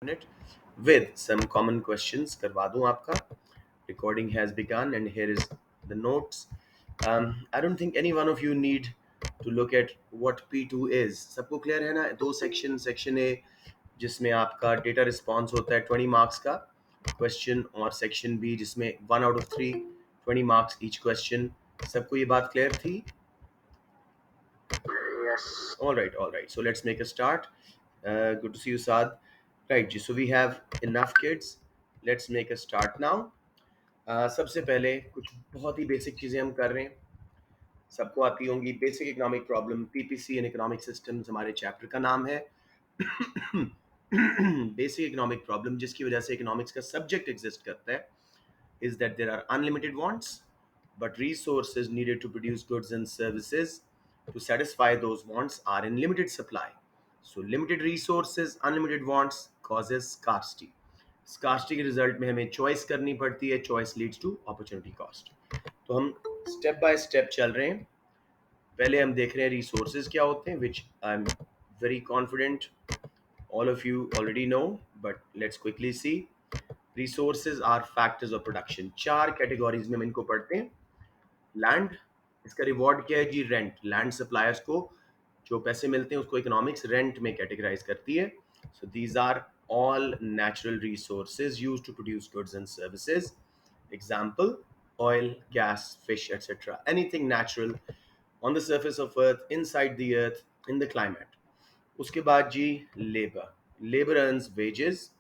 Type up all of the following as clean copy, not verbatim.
minute with some common questions करवा दूं आपका. Recording has begun and here is the notes. I don't think any one of you need to look at what P2 is. सबको clear है ना? दो section A जिसमें आपका data response होता है 20 marks का question और section B जिसमें 1 out of 3 20 marks each question. सबको ये बात clear थी? Yes. All right, all right. So let's make a start. Good to see you, Saad. Right, so we have enough kids. Let's make a start now. सबसे पहले कुछ बहुत ही basic चीज़ें हम कर रहे हैं. सबको आती होंगी basic economic problem. PPC and economic systems हमारे चैप्टर का नाम है. बेसिक इकोनॉमिक प्रॉब्लम जिसकी वजह से इकोनॉमिक्स का सब्जेक्ट एग्जिस्ट करता है is that there are unlimited wants, but resources needed to produce goods and services to satisfy those wants are in limited supply. So, limited resources, unlimited wants causes scarcity. Scarcity के result में हमें choice करनी पड़ती है. Choice leads to opportunity cost. तो हम step by step चल रहे हैं. पहले हम देख रहे हैं रिसोर्सेज क्या होते हैं, which I am very confident all of you already know, but let's quickly see. Resources are factors of production. चार कैटेगरीज में हम इनको पढ़ते हैं. लैंड, इसका रिवॉर्ड क्या है जी? रेंट. लैंड सप्लायर्स को जो पैसे मिलते हैं उसको इकोनॉमिक्स रेंट में कैटेगराइज करती है. So these are all natural resources used to produce goods and services. Example, oil, gas, fish, etc. Anything natural on the surface of earth, inside the earth, in the climate. उसके बाद जी labour. Labour earns wages.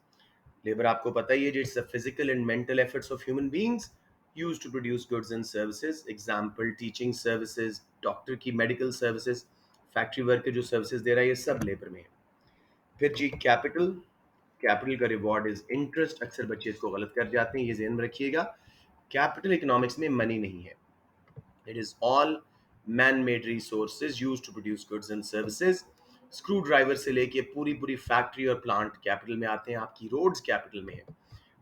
Labour आपको पता ही है, it's the physical and mental efforts of human beings used to produce goods and services. Example, teaching services, doctor की medical services, factory worker जो services दे रहा है, ये सब लेबर में है. फिर जी कैपिटल. कैपिटल का रिवॉर्ड इज इंटरेस्ट. अक्सर बच्चे इसको गलत कर जाते हैं, ये ध्यान में रखिएगा. कैपिटल इकोनॉमिक्स में मनी नहीं है. It is all man-made resources used to produce goods and services. Screw driver से लेके पूरी पूरी फैक्ट्री और प्लांट कैपिटल में आते हैं. आपकी रोड्स कैपिटल में है.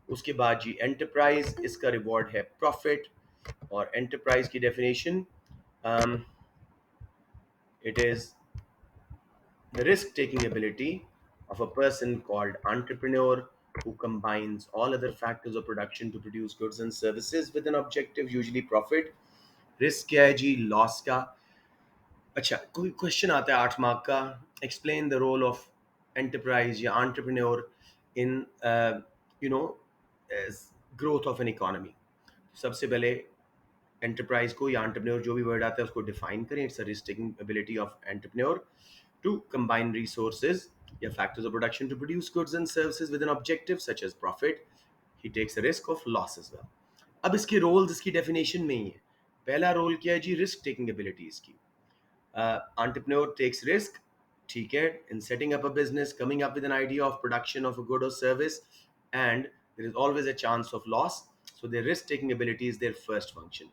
उसके बाद जी एंटरप्राइज, इसका रिवॉर्ड है प्रॉफिट. और एंटरप्राइज की definition, it is the risk-taking ability of a person called entrepreneur who combines all other factors of production to produce goods and services with an objective, usually profit. Risk क्या है जी? Loss का. अच्छा, कोई question आता है 8 mark का, explain the role of enterprise या entrepreneur in growth of an economy. सबसे पहले एंटरप्राइज को या एंटरप्रेन्योर जो भी वर्ड आता है उसको डिफाइन करें. It's a risk taking ability of entrepreneur to combine resources या factors of production to produce goods and services with an objective such as profit. He takes a risk of loss as well. अब इसके roles इसकी definition में ही है. पहला role क्या है जी? Risk taking abilities की. Entrepreneur takes risk, ठीक है, in setting up a business, coming up with an idea of production of a good or service, and there is always a chance of loss. So their risk-taking ability is their first function.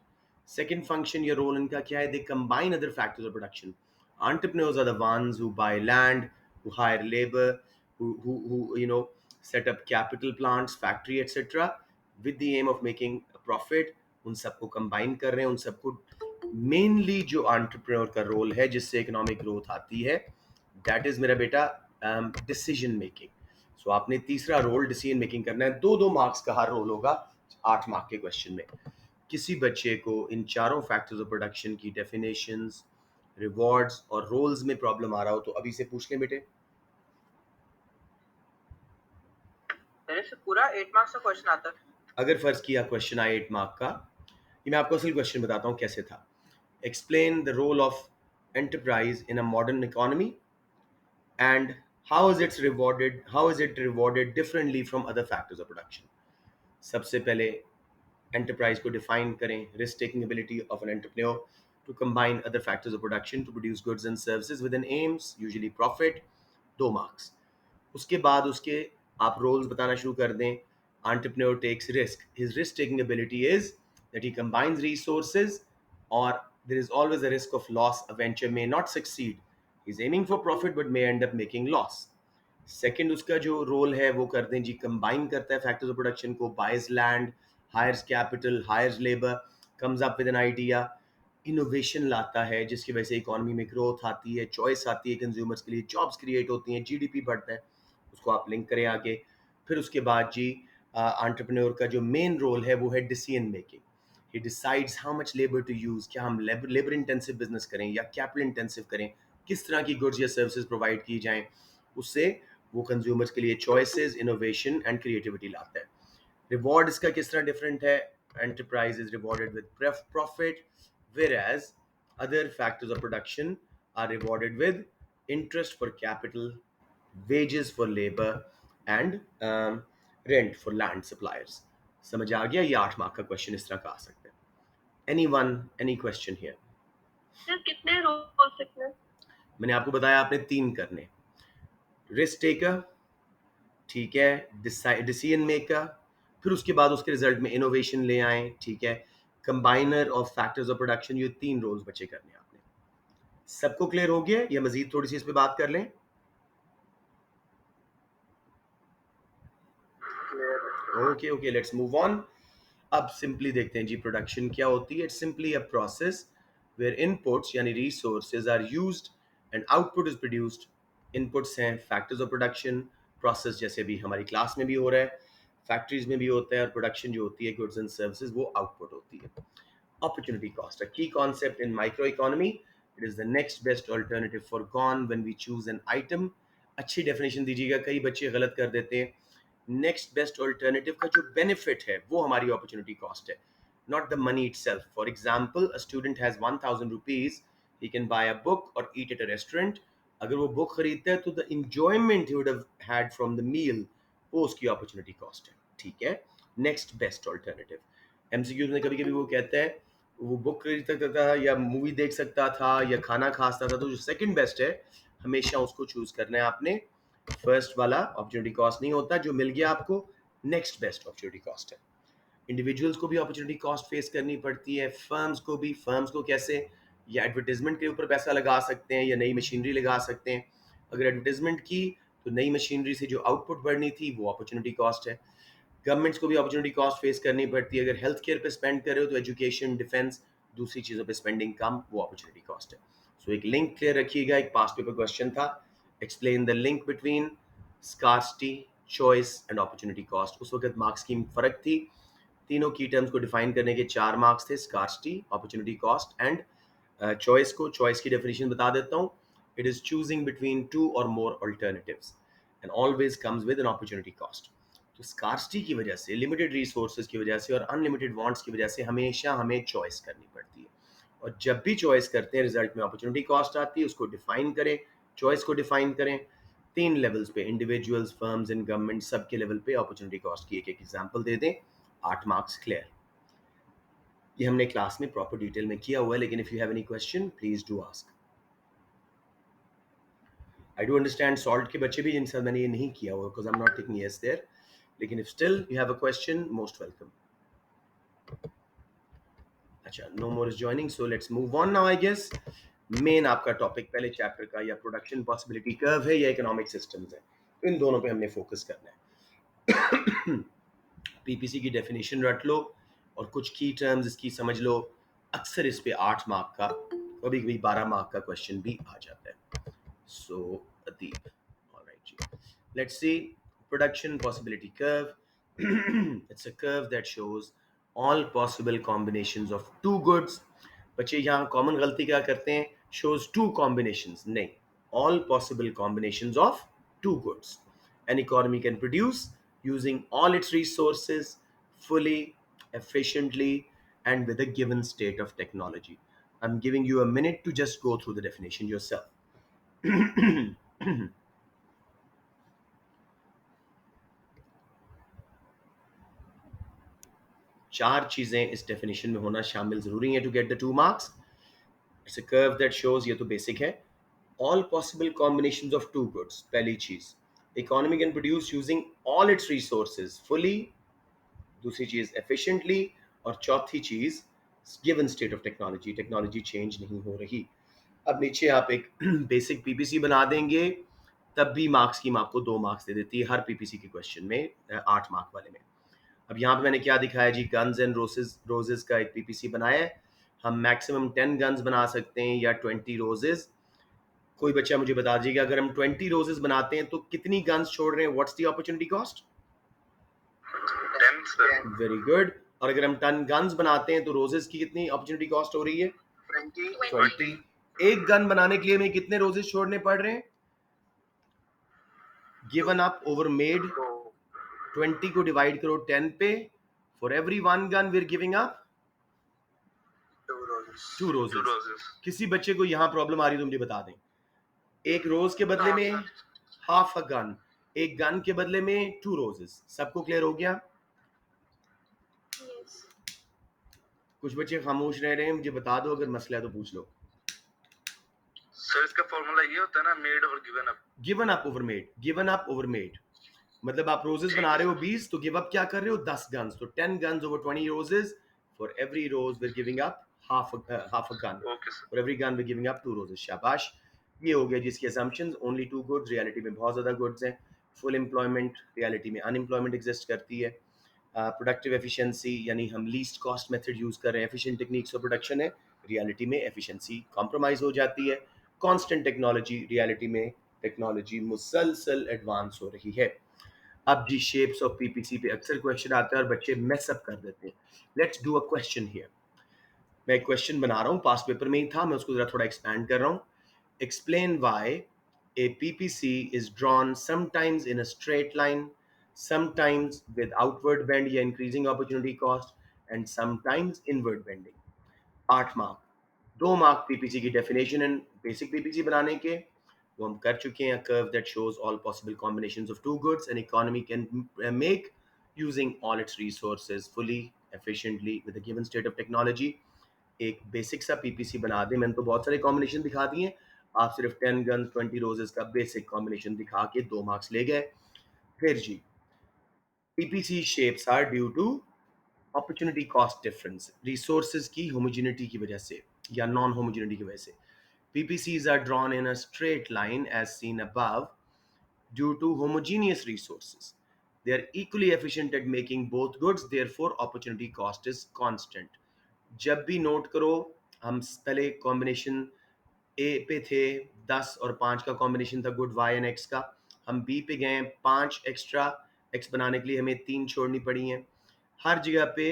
Second function, your role इनका क्या है? They combine other factors of production. Entrepreneurs are the ones who buy land, who hire labor, who set up capital plants, factory, etc. with the aim of making a profit. उन सबको combine कर रहे हैं. उन सबको mainly जो entrepreneur का role है जिससे इकोनॉमिक ग्रोथ आती है, दैट इज मेरा बेटा डिसीजन मेकिंग. सो आपने तीसरा रोल डिसीजन मेकिंग करना है. 2-2 मार्क्स का हर रोल होगा 8 मार्क के क्वेश्चन में. किसी बच्चे को इन चारों फैक्टर्स ऑफ प्रोडक्शन की डेफिनेशंस, रिवॉर्ड्स और रोल्स में प्रॉब्लम आ रहा हो तो अभी से पूछ लें बेटे. पूरा 8 मार्क्स का क्वेश्चन आता है. अगर फर्ज किया क्वेश्चन आए 8 मार्क का, ये मैं आपको असल क्वेश्चन बताता हूँ कैसे था. Explain the role of enterprise in a modern economy and how is it rewarded differently from other factors of production. सबसे पहले enterprise को define करें. Risk taking ability of an entrepreneur to combine other factors of production to produce goods and services with an aims, usually profit. 2 marks. उसके बाद उसके आप roles बताना शुरू कर दें. Entrepreneur takes risk. His risk taking ability is that he combines resources, or there is always a risk of loss. A venture may not succeed. He's aiming for profit but may end up making loss. Second उसका जो role है वो कर दें जी, combine करता है factors of production को. Buys land, hires capital, hires labour, comes up with an idea, innovation लाता है जिसकी वजह से इकोनॉमी में ग्रोथ आती है, चॉइस आती है कंज्यूमर्स के लिए, जॉब्स क्रिएट होती हैं, जीडीपी बढ़ता है. उसको आप लिंक करें आगे. फिर उसके बाद जी एंटरप्रेन्योर का जो मेन रोल है वो है decision making. He decides how much labour to use, क्या हम लेबर इंटेंसिव बिजनेस करें या कैपिटल इंटेंसिव करें, किस तरह की गुड्स या सर्विसेज प्रोवाइड की जाएं. उससे वो कंज्यूमर्स के लिए चॉइसेस, इनोवेशन एंड क्रिएटिविटी लाता है. रिवॉर्ड इसका किस तरह डिफरेंट है. Enterprise is rewarded with profit, whereas other factors of production are rewarded with interest for capital, wages for labor, and rent for land suppliers. समझ आ गया. ये 8 मार्क का क्वेश्चन इस तरह का आ सकता है. Any one, any question here. Sir कितने रोल्स इसमें? मैंने आपको बताया आपने 3 करने. रिस्क टेकर, ठीक है, डिसीजन मेकर, फिर उसके बाद उसके रिजल्ट में इनोवेशन ले आए, ठीक है, combiner of factors of production. ये 3 रोल्स बचे करने आपने. सबको क्लियर हो गया या मजीद थोड़ी सी इस पे बात कर लें? Okay okay, let's move on. अब सिंपली देखते हैं जी प्रोडक्शन क्या होती है. It's simply a process where inputs यानी resources are used and output is produced. Inputs हैं फैक्टर्स ऑफ प्रोडक्शन. प्रोसेस जैसे भी हमारी क्लास में भी हो रहा है, फैक्ट्रीज में भी होता है, और प्रोडक्शन जो होती है गुड्स एंड सर्विसेज वो आउटपुट होती है. Opportunity cost, a key concept in microeconomy. It is the next best alternative for gone when we choose an item. अच्छी डेफिनेशन दीजिएगा, कई बच्चे गलत कर देते हैं. नेक्स्ट बेस्ट ऑल्टरनेटिव का जो बेनिफिट है वो हमारी अपॉर्चुनिटी कॉस्ट है, not the money it self. For example, a student has 1000 rupees, he can buy a book और ईट एट अ रेस्टोरेंट. अगर वो बुक खरीदता है तो the enjoyment he would have had from the meal, वो उसकी opportunity cost है. ठीक है, नेक्स्ट बेस्ट ऑल्टरनेटिव. एमसीक्यूज में कभी कभी वो कहता है वो बुक खरीद सकता था या मूवी देख सकता था या खाना खा सकता था, तो जो सेकंड बेस्ट है हमेशा उसको चूज करना है आपने. फर्स्ट वाला अपॉर्चुनिटी कॉस्ट नहीं होता, जो मिल गया आपको नेक्स्ट बेस्ट अपॉर्चुनिटी कॉस्ट है. इंडिविजुअल्स को भी अपॉर्चुनिटी कॉस्ट फेस करनी पड़ती है, फर्म्स को भी. फर्म्स को कैसे? या एडवर्टीजमेंट के ऊपर पैसा लगा सकते हैं या नई मशीनरी लगा सकते हैं. अगर एडवर्टीजमेंट की तो नई मशीनरी से जो आउटपुट बढ़नी थी वो अपॉर्चुनिटी कॉस्ट है. गवर्नमेंट्स को भी अपॉर्चुनिटी कॉस्ट फेस करनी पड़ती है. अगर हेल्थ केयर पे स्पेंड कर रहे हो तो एजुकेशन, डिफेंस, दूसरी चीज़ों पे स्पेंडिंग कम, वो अपॉर्चुनिटी कॉस्ट है. सो एक लिंक क्लियर रखिएगा. एक पास्ट पेपर क्वेश्चन था, explain the link between scarcity, choice and opportunity cost. उस वक्त मार्क्स की फर्क थी. तीनों की टर्म्स को डिफाइन करने के 4 मार्क्स थे, scarcity, opportunity cost and choice को. चॉइस की डेफिनेशन बता देता हूँ. इट इज चूजिंग बिटवीन 2 और more alternatives and always comes with an opportunity cost. तो स्कार्सिटी की वजह से, लिमिटेड रिसोर्सेज की वजह से और अनलिमिटेड वांट्स की वजह से हमेशा हमें चॉइस करनी पड़ती है. और जब भी चॉइस करते हैं रिजल्ट में अपॉर्चुनिटी कॉस्ट आती है. उसको डिफाइन करें, चॉइस को डिफाइन करें. 3 लेवल्स पे, इंडिविजुअल्स, फर्म्स एंड गवर्नमेंट, सब के लेवल पे अपॉर्चुनिटी कॉस्ट की एक एक एग्जाम्पल दे दें. 8 मार्क्स क्लियर. ये हमने क्लास में प्रॉपर डिटेल में किया हुआ है, लेकिन if you have any question please do ask. I do understand salt के बच्चे भी जिनके साथ मैंने ये नहीं किया हुआ, because I am not taking yes there. लेकिन if still you have a question, most welcome. अच्छा, no more is joining, so let's move on now. I guess main आपका टॉपिक पहले चैप्टर का या प्रोडक्शन पॉसिबिलिटी कर्व है या economic systems है, तो इन दोनों पे हमने फोकस करना है. पीपीसी की डेफिनेशन रट लो और कुछ की टर्म्स इसकी समझ लो. अक्सर इस पे 8 मार्क का, कभी कभी 12 मार्क का क्वेश्चन भी आ जाता है. सो अदीप, ऑलराइट जी, let's see. Production possibility curve. It's a curve that shows all possible combinations of two goods. बच्चे यहाँ कॉमन गलती क्या करते हैं, shows two combinations. नहीं, all possible combinations of two goods an economy can produce using all its resources fully, efficiently, and with a given state of technology. I'm giving you a minute to just go through the definition yourself. 4 चीजें इस definition में होना शामिल जरूरी है to get the 2 marks. It's a curve that shows, ये तो basic है. All possible combinations of two goods, पहली चीज. Economy can produce using all its resources fully, दूसरी चीज एफिशिएंटली, और चौथी चीज given state of technology, technology change नहीं हो रही. अब नीचे आप एक बेसिक पीपीसी बना देंगे, तब भी मार्क्स स्कीम आपको 2 मार्क्स दे देती है हर पीपीसी के क्वेश्चन में, 8 मार्क वाले में. अब यहाँ पे मैंने क्या दिखाया जी, गन्स एंड रोजेस का एक पीपीसी बनाया है. हम मैक्सिमम 10 गन्स बना सकते हैं या 20 रोजेस. कोई बच्चा मुझे बता दीजिएगा, अगर हम 20 रोजेस बनाते हैं तो कितनी गन्स छोड़ रहे हैं, what's the opportunity cost? Very good. और अगर हम 10 गन्स बनाते हैं तो रोजेस की कितनी अपॉर्चुनिटी कॉस्ट हो रही है? 20। एक गन बनाने के लिए हमें कितने रोजेस छोड़ने पड़ रहे हैं? गिवन अप ओवर मेड, 20 को डिवाइड करो 10 पे, for every one gun we are giving up 2 roses. किसी बच्चे को यहां प्रॉब्लम आ रही है तो मुझे बता दें। एक रोज के बदले में हाफ अ गन, एक गन के बदले में 2 रोजेस। सबको क्लियर हो गया? Yes. कुछ बच्चे खामोश रह रहे हैं, मुझे बता दो, अगर मसला है तो पूछ लो। सर इसका फॉर्मूला ये होता है ना, मेड और given up. Given up over made, given up over made मतलब आप रोजेस बना रहे हो 20, तो गिव अप क्या कर रहे हो? 10 गन्स। तो 10 guns over 20 roses, for every rose we are giving up half a gun, okay sir. For every gun we are giving up 2 roses. शाबाश। ये हो गया जिसकी असम्पशंस ओनली 2 गुड्स, रियलिटी में बहुत ज्यादा गुड्स हैं। फुल एम्प्लॉयमेंट, रियलिटी में अनएम्प्लॉयमेंट एग्जिस्ट करती है। प्रोडक्टिव एफिशिएंसी यानी हम लीस्ट कॉस्ट मेथड यूज कर रहे हैं, एफिशिएंट टेक्निक्स ऑफ प्रोडक्शन है, रियलिटी में एफिशिएंसी कॉम्प्रोमाइज हो जाती है। कांस्टेंट टेक्नोलॉजी, रियलिटी में टेक्नोलॉजी मुसलसल एडवांस हो रही है। अब जी शेप्स ऑफ पीपीसी पे अक्सर क्वेश्चन आता है और बच्चे मेस अप कर देते हैं। Let's do a question here. मैं एक क्वेश्चन बना रहा हूँ, पास पेपर में ही था, मैं उसको जरा थोड़ा एक्सपैंड कर रहा हूँ। Explain why a PPC is drawn sometimes in a straight line, sometimes with outward bend या increasing opportunity cost, and sometimes inward bending. 8 mark. 2 mark PPC की डेफिनेशन एंड बेसिक पीपीसी बनाने के वो हम कर चुके हैं। Curve that shows all possible combinations of two goods an economy can make using all its resources fully efficiently with a given state of technology. एक basic सा पीपीसी बना दें। मैंने तो बहुत सारे कॉम्बिनेशन दिखा दिए, आप सिर्फ 10 गन 20 रोजेस का बेसिक कॉम्बिनेशन दिखा के 2 मार्क्स ले गए। फिर जी PPC shapes are due to opportunity cost difference, resources की होमोजेनिटी की वजह से या नॉन होमोजेनिटी की वजह से। PPCs are drawn in a straight line as seen above due to homogeneous resources. They are equally efficient at making both goods, therefore opportunity cost is constant. जब भी नोट करो, हम पहले कॉम्बिनेशन ए पे थे, 10 और 5 का कॉम्बिनेशन था गुड वाई एंड एक्स का। हम बी पे गए, 5 एक्स्ट्रा एक्स बनाने के लिए हमें 3 छोड़नी पड़ी हैं। हर जगह पे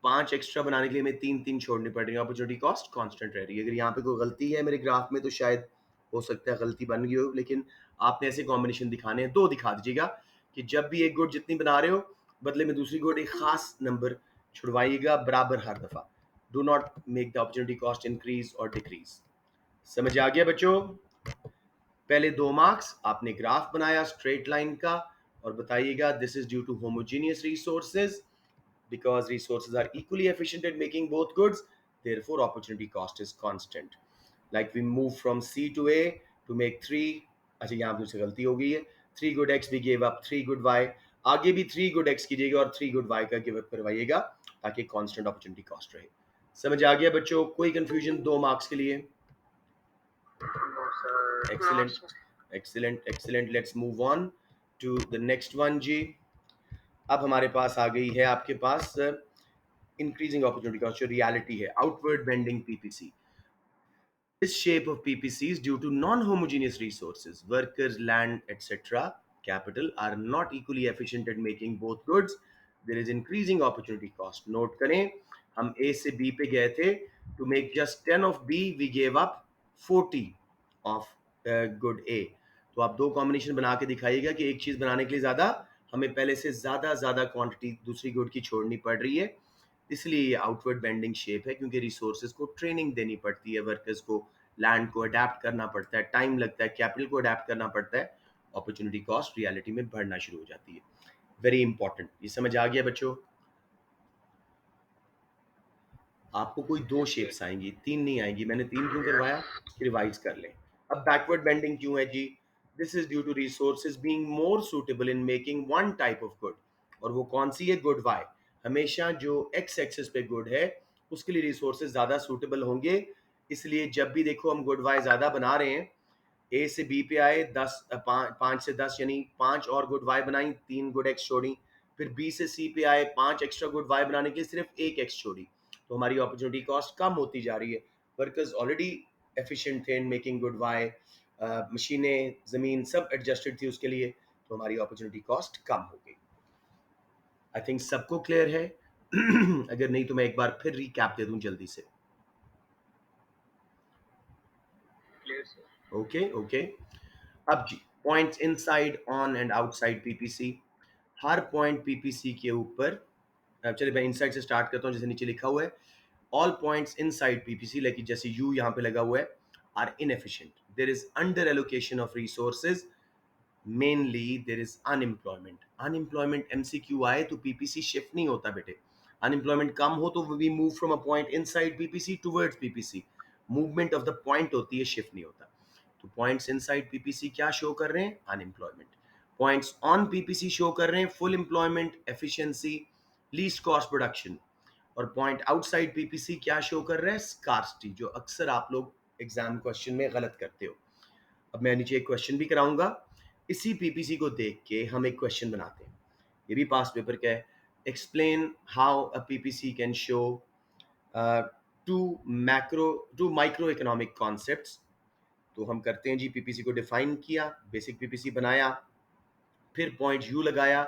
5 एक्स्ट्रा बनाने के लिए हमें 3 छोड़नी पड़ रही है। अपॉर्चुनिटी कॉस्ट कांस्टेंट रह रही है। अगर यहाँ पे कोई गलती है मेरे ग्राफ में तो शायद हो सकता है गलती बन गई हो, लेकिन आपने ऐसे कॉम्बिनेशन दिखाने हैं। 2 दिखा दीजिएगा कि जब भी एक गुड जितनी बना रहे हो, बदले में दूसरी गुड एक खास नंबर छुड़वाइएगा बराबर हर दफा। Do not make the opportunity cost increase और डिक्रीज। समझ आ गया बच्चों? पहले 2 मार्क्स आपने ग्राफ बनाया स्ट्रेट लाइन का और बताइएगा this is due to homogeneous resources because resources are equally efficient at making both goods, therefore opportunity cost is constant. Like we move from C to A to make 3, अच्छा यहाँ मुझसे गलती हो गई है, 3 good X we gave up 3 good Y, आगे भी 3 good X कीजिएगा और 3 good Y का गिव अप करवाइएगा ताकि constant opportunity cost रहे। समझ आ गया बच्चों? कोई कंफ्यूजन 2 मार्क्स के लिए? Excellent excellent excellent. Let's move on to the next one जी। अब हमारे पास आ गई है आपके पास increasing opportunity cost जो reality है, outward bending PPC. This shape of PPC is due to non-homogeneous resources, workers, land, etc. Capital are not equally efficient at making both goods. There is increasing opportunity cost. Note करें, हम A से B पे गए थे, to make just 10 of B, we gave up 40 of good A. तो आप 2 combination बना के दिखाइएगा कि एक चीज बनाने के लिए ज्यादा हमें पहले से ज्यादा क्वांटिटी दूसरी गुड की छोड़नी पड़ रही है। इसलिए ये आउटवर्ड बेंडिंग शेप है, क्योंकि रिसोर्सेज को ट्रेनिंग देनी पड़ती है, वर्कर्स को लैंड को अडेप्ट करना पड़ता है, टाइम लगता है, कैपिटल को अडेप्ट करना पड़ता है। अपॉर्चुनिटी कॉस्ट रियलिटी में बढ़ना शुरू हो जाती है। Very important. ये समझ आ गया बच्चों? आपको कोई 2 शेप्स आएंगी, 3 नहीं आएंगी। मैंने 3 क्यों करवाया? रिवाइज कर लें। अब बैकवर्ड बेंडिंग क्यों है जी? This is due to resources being more suitable in making one type of good. और वो कौन सी है? Good y. हमेशा जो एक्स एक्सिस पे गुड है उसके लिए रिसोर्सेज ज्यादा सूटेबल होंगे। इसलिए जब भी देखो हम गुड वाई ज्यादा बना रहे हैं, ए से बी पे आए 10 5 से 10 यानी 5 और गुड वाई बनाई, 3 गुड एक्स छोड़ी। फिर बी से सी पे आए, 5 एक्स्ट्रा गुड वाई बनाने के लिए सिर्फ 1 एक्स छोड़ी। तो हमारी अपॉर्चुनिटी कॉस्ट कम होती जा रही है। वर्कर्स ऑलरेडी एफिशिएंट थे इन मेकिंग गुड वाई, मशीनें, ज़मीन सब एडजस्टेड थी उसके लिए, तो हमारी अपॉर्चुनिटी कॉस्ट कम हो गई। आई थिंक सबको क्लियर है। अगर नहीं तो मैं एक बार फिर रिकैप दे दूं जल्दी से। Clear sir. Okay okay. अब जी, points inside, on and outside PPC. हर पॉइंट पीपीसी के ऊपर, चलिए मैं इनसाइड से स्टार्ट करता हूँ। जैसे नीचे लिखा हुआ है, ऑल पॉइंट्स इनसाइड पीपीसी, लेकिन जैसे यू यहाँ पे लगा हुआ है, are inefficient. There is under allocation of resources, mainly there is unemployment. Unemployment MCQ आए तो पीपीसी शिफ्ट नहीं होता बेटे। अनएम्प्लॉयमेंट कम हो तो we move from a point inside PPC towards PPC. Movement of the point होती है, शिफ्ट नहीं होता। तो पॉइंट्स इनसाइड पीपीसी क्या शो कर रहे हैं? Unemployment. Points on PPC show कर रहे हैं full employment, efficiency, least cost production. और पॉइंट आउटसाइड पीपीसी क्या शो कर रहा है? स्कार्सिटी, जो अक्सर आप लोग एग्जाम क्वेश्चन में गलत करते हो। अब मैं नीचे एक क्वेश्चन भी कराऊंगा, इसी पीपीसी को देख के हम एक क्वेश्चन बनाते हैं। ये भी पास पेपर का है। Explain how a PPC can show two macro two micro economic concepts. तो हम करते हैं जी, पीपीसी को डिफाइन किया, बेसिक पीपीसी बनाया, फिर पॉइंट यू लगाया।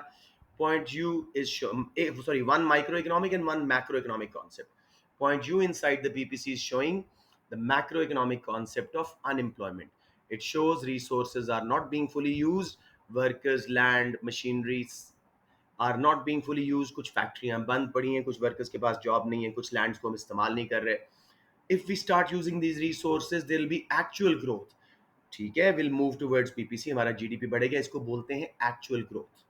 Point U is sorry, one micro economic and one macro economic concept. Point U inside the PPC is showing the macroeconomic concept of unemployment. It shows resources are not being fully used, workers, land, machineries are not being fully used. कुछ फैक्ट्रियां बंद पड़ी हैं, कुछ workers के पास job नहीं है, कुछ लैंड्स को हम इस्तेमाल नहीं कर रहे। If we start using these resources there will be actual growth. ठीक है, विल मूव टुवर्ड्स पीपीसी, हमारा जीडीपी बढ़ेगा। इसको बोलते हैं एक्चुअल ग्रोथ।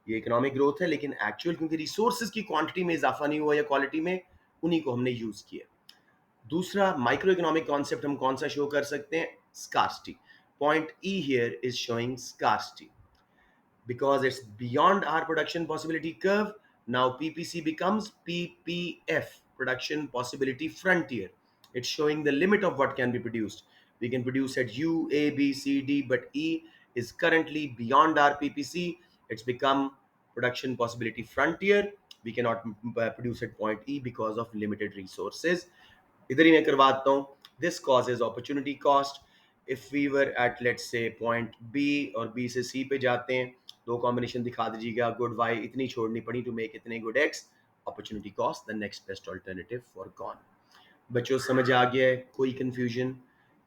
ये इकोनॉमिक ग्रोथ है, लेकिन एक्चुअल, क्योंकि रिसोर्सेज की क्वांटिटी में इजाफा नहीं हुआ या क्वालिटी में, उन्हीं को हमने यूज किया। दूसरा माइक्रो इकोनॉमिक कॉन्सेप्ट हम कौन सा शो कर सकते हैं? Scarcity. Point E here is showing scarcity because it's beyond our production possibility curve. Now PPC becomes PPF, production possibility frontier. It's showing the limit of what can be produced. We can produce at U, A, B, C, D, but E is currently beyond our PPC. It's become production possibility frontier. We cannot produce at point E because of limited resources. इधर ही मैं करवाता हूँ। This causes opportunity cost. If we were at let's say point B और B से C पे जाते हैं, दो कॉम्बिनेशन दिखा दीजिएगा, गुड वाई इतनी छोड़नी पड़ी टू मेक इतने good x, opportunity cost the next best alternative for gone. बच्चों समझ आ गया है? कोई कंफ्यूजन?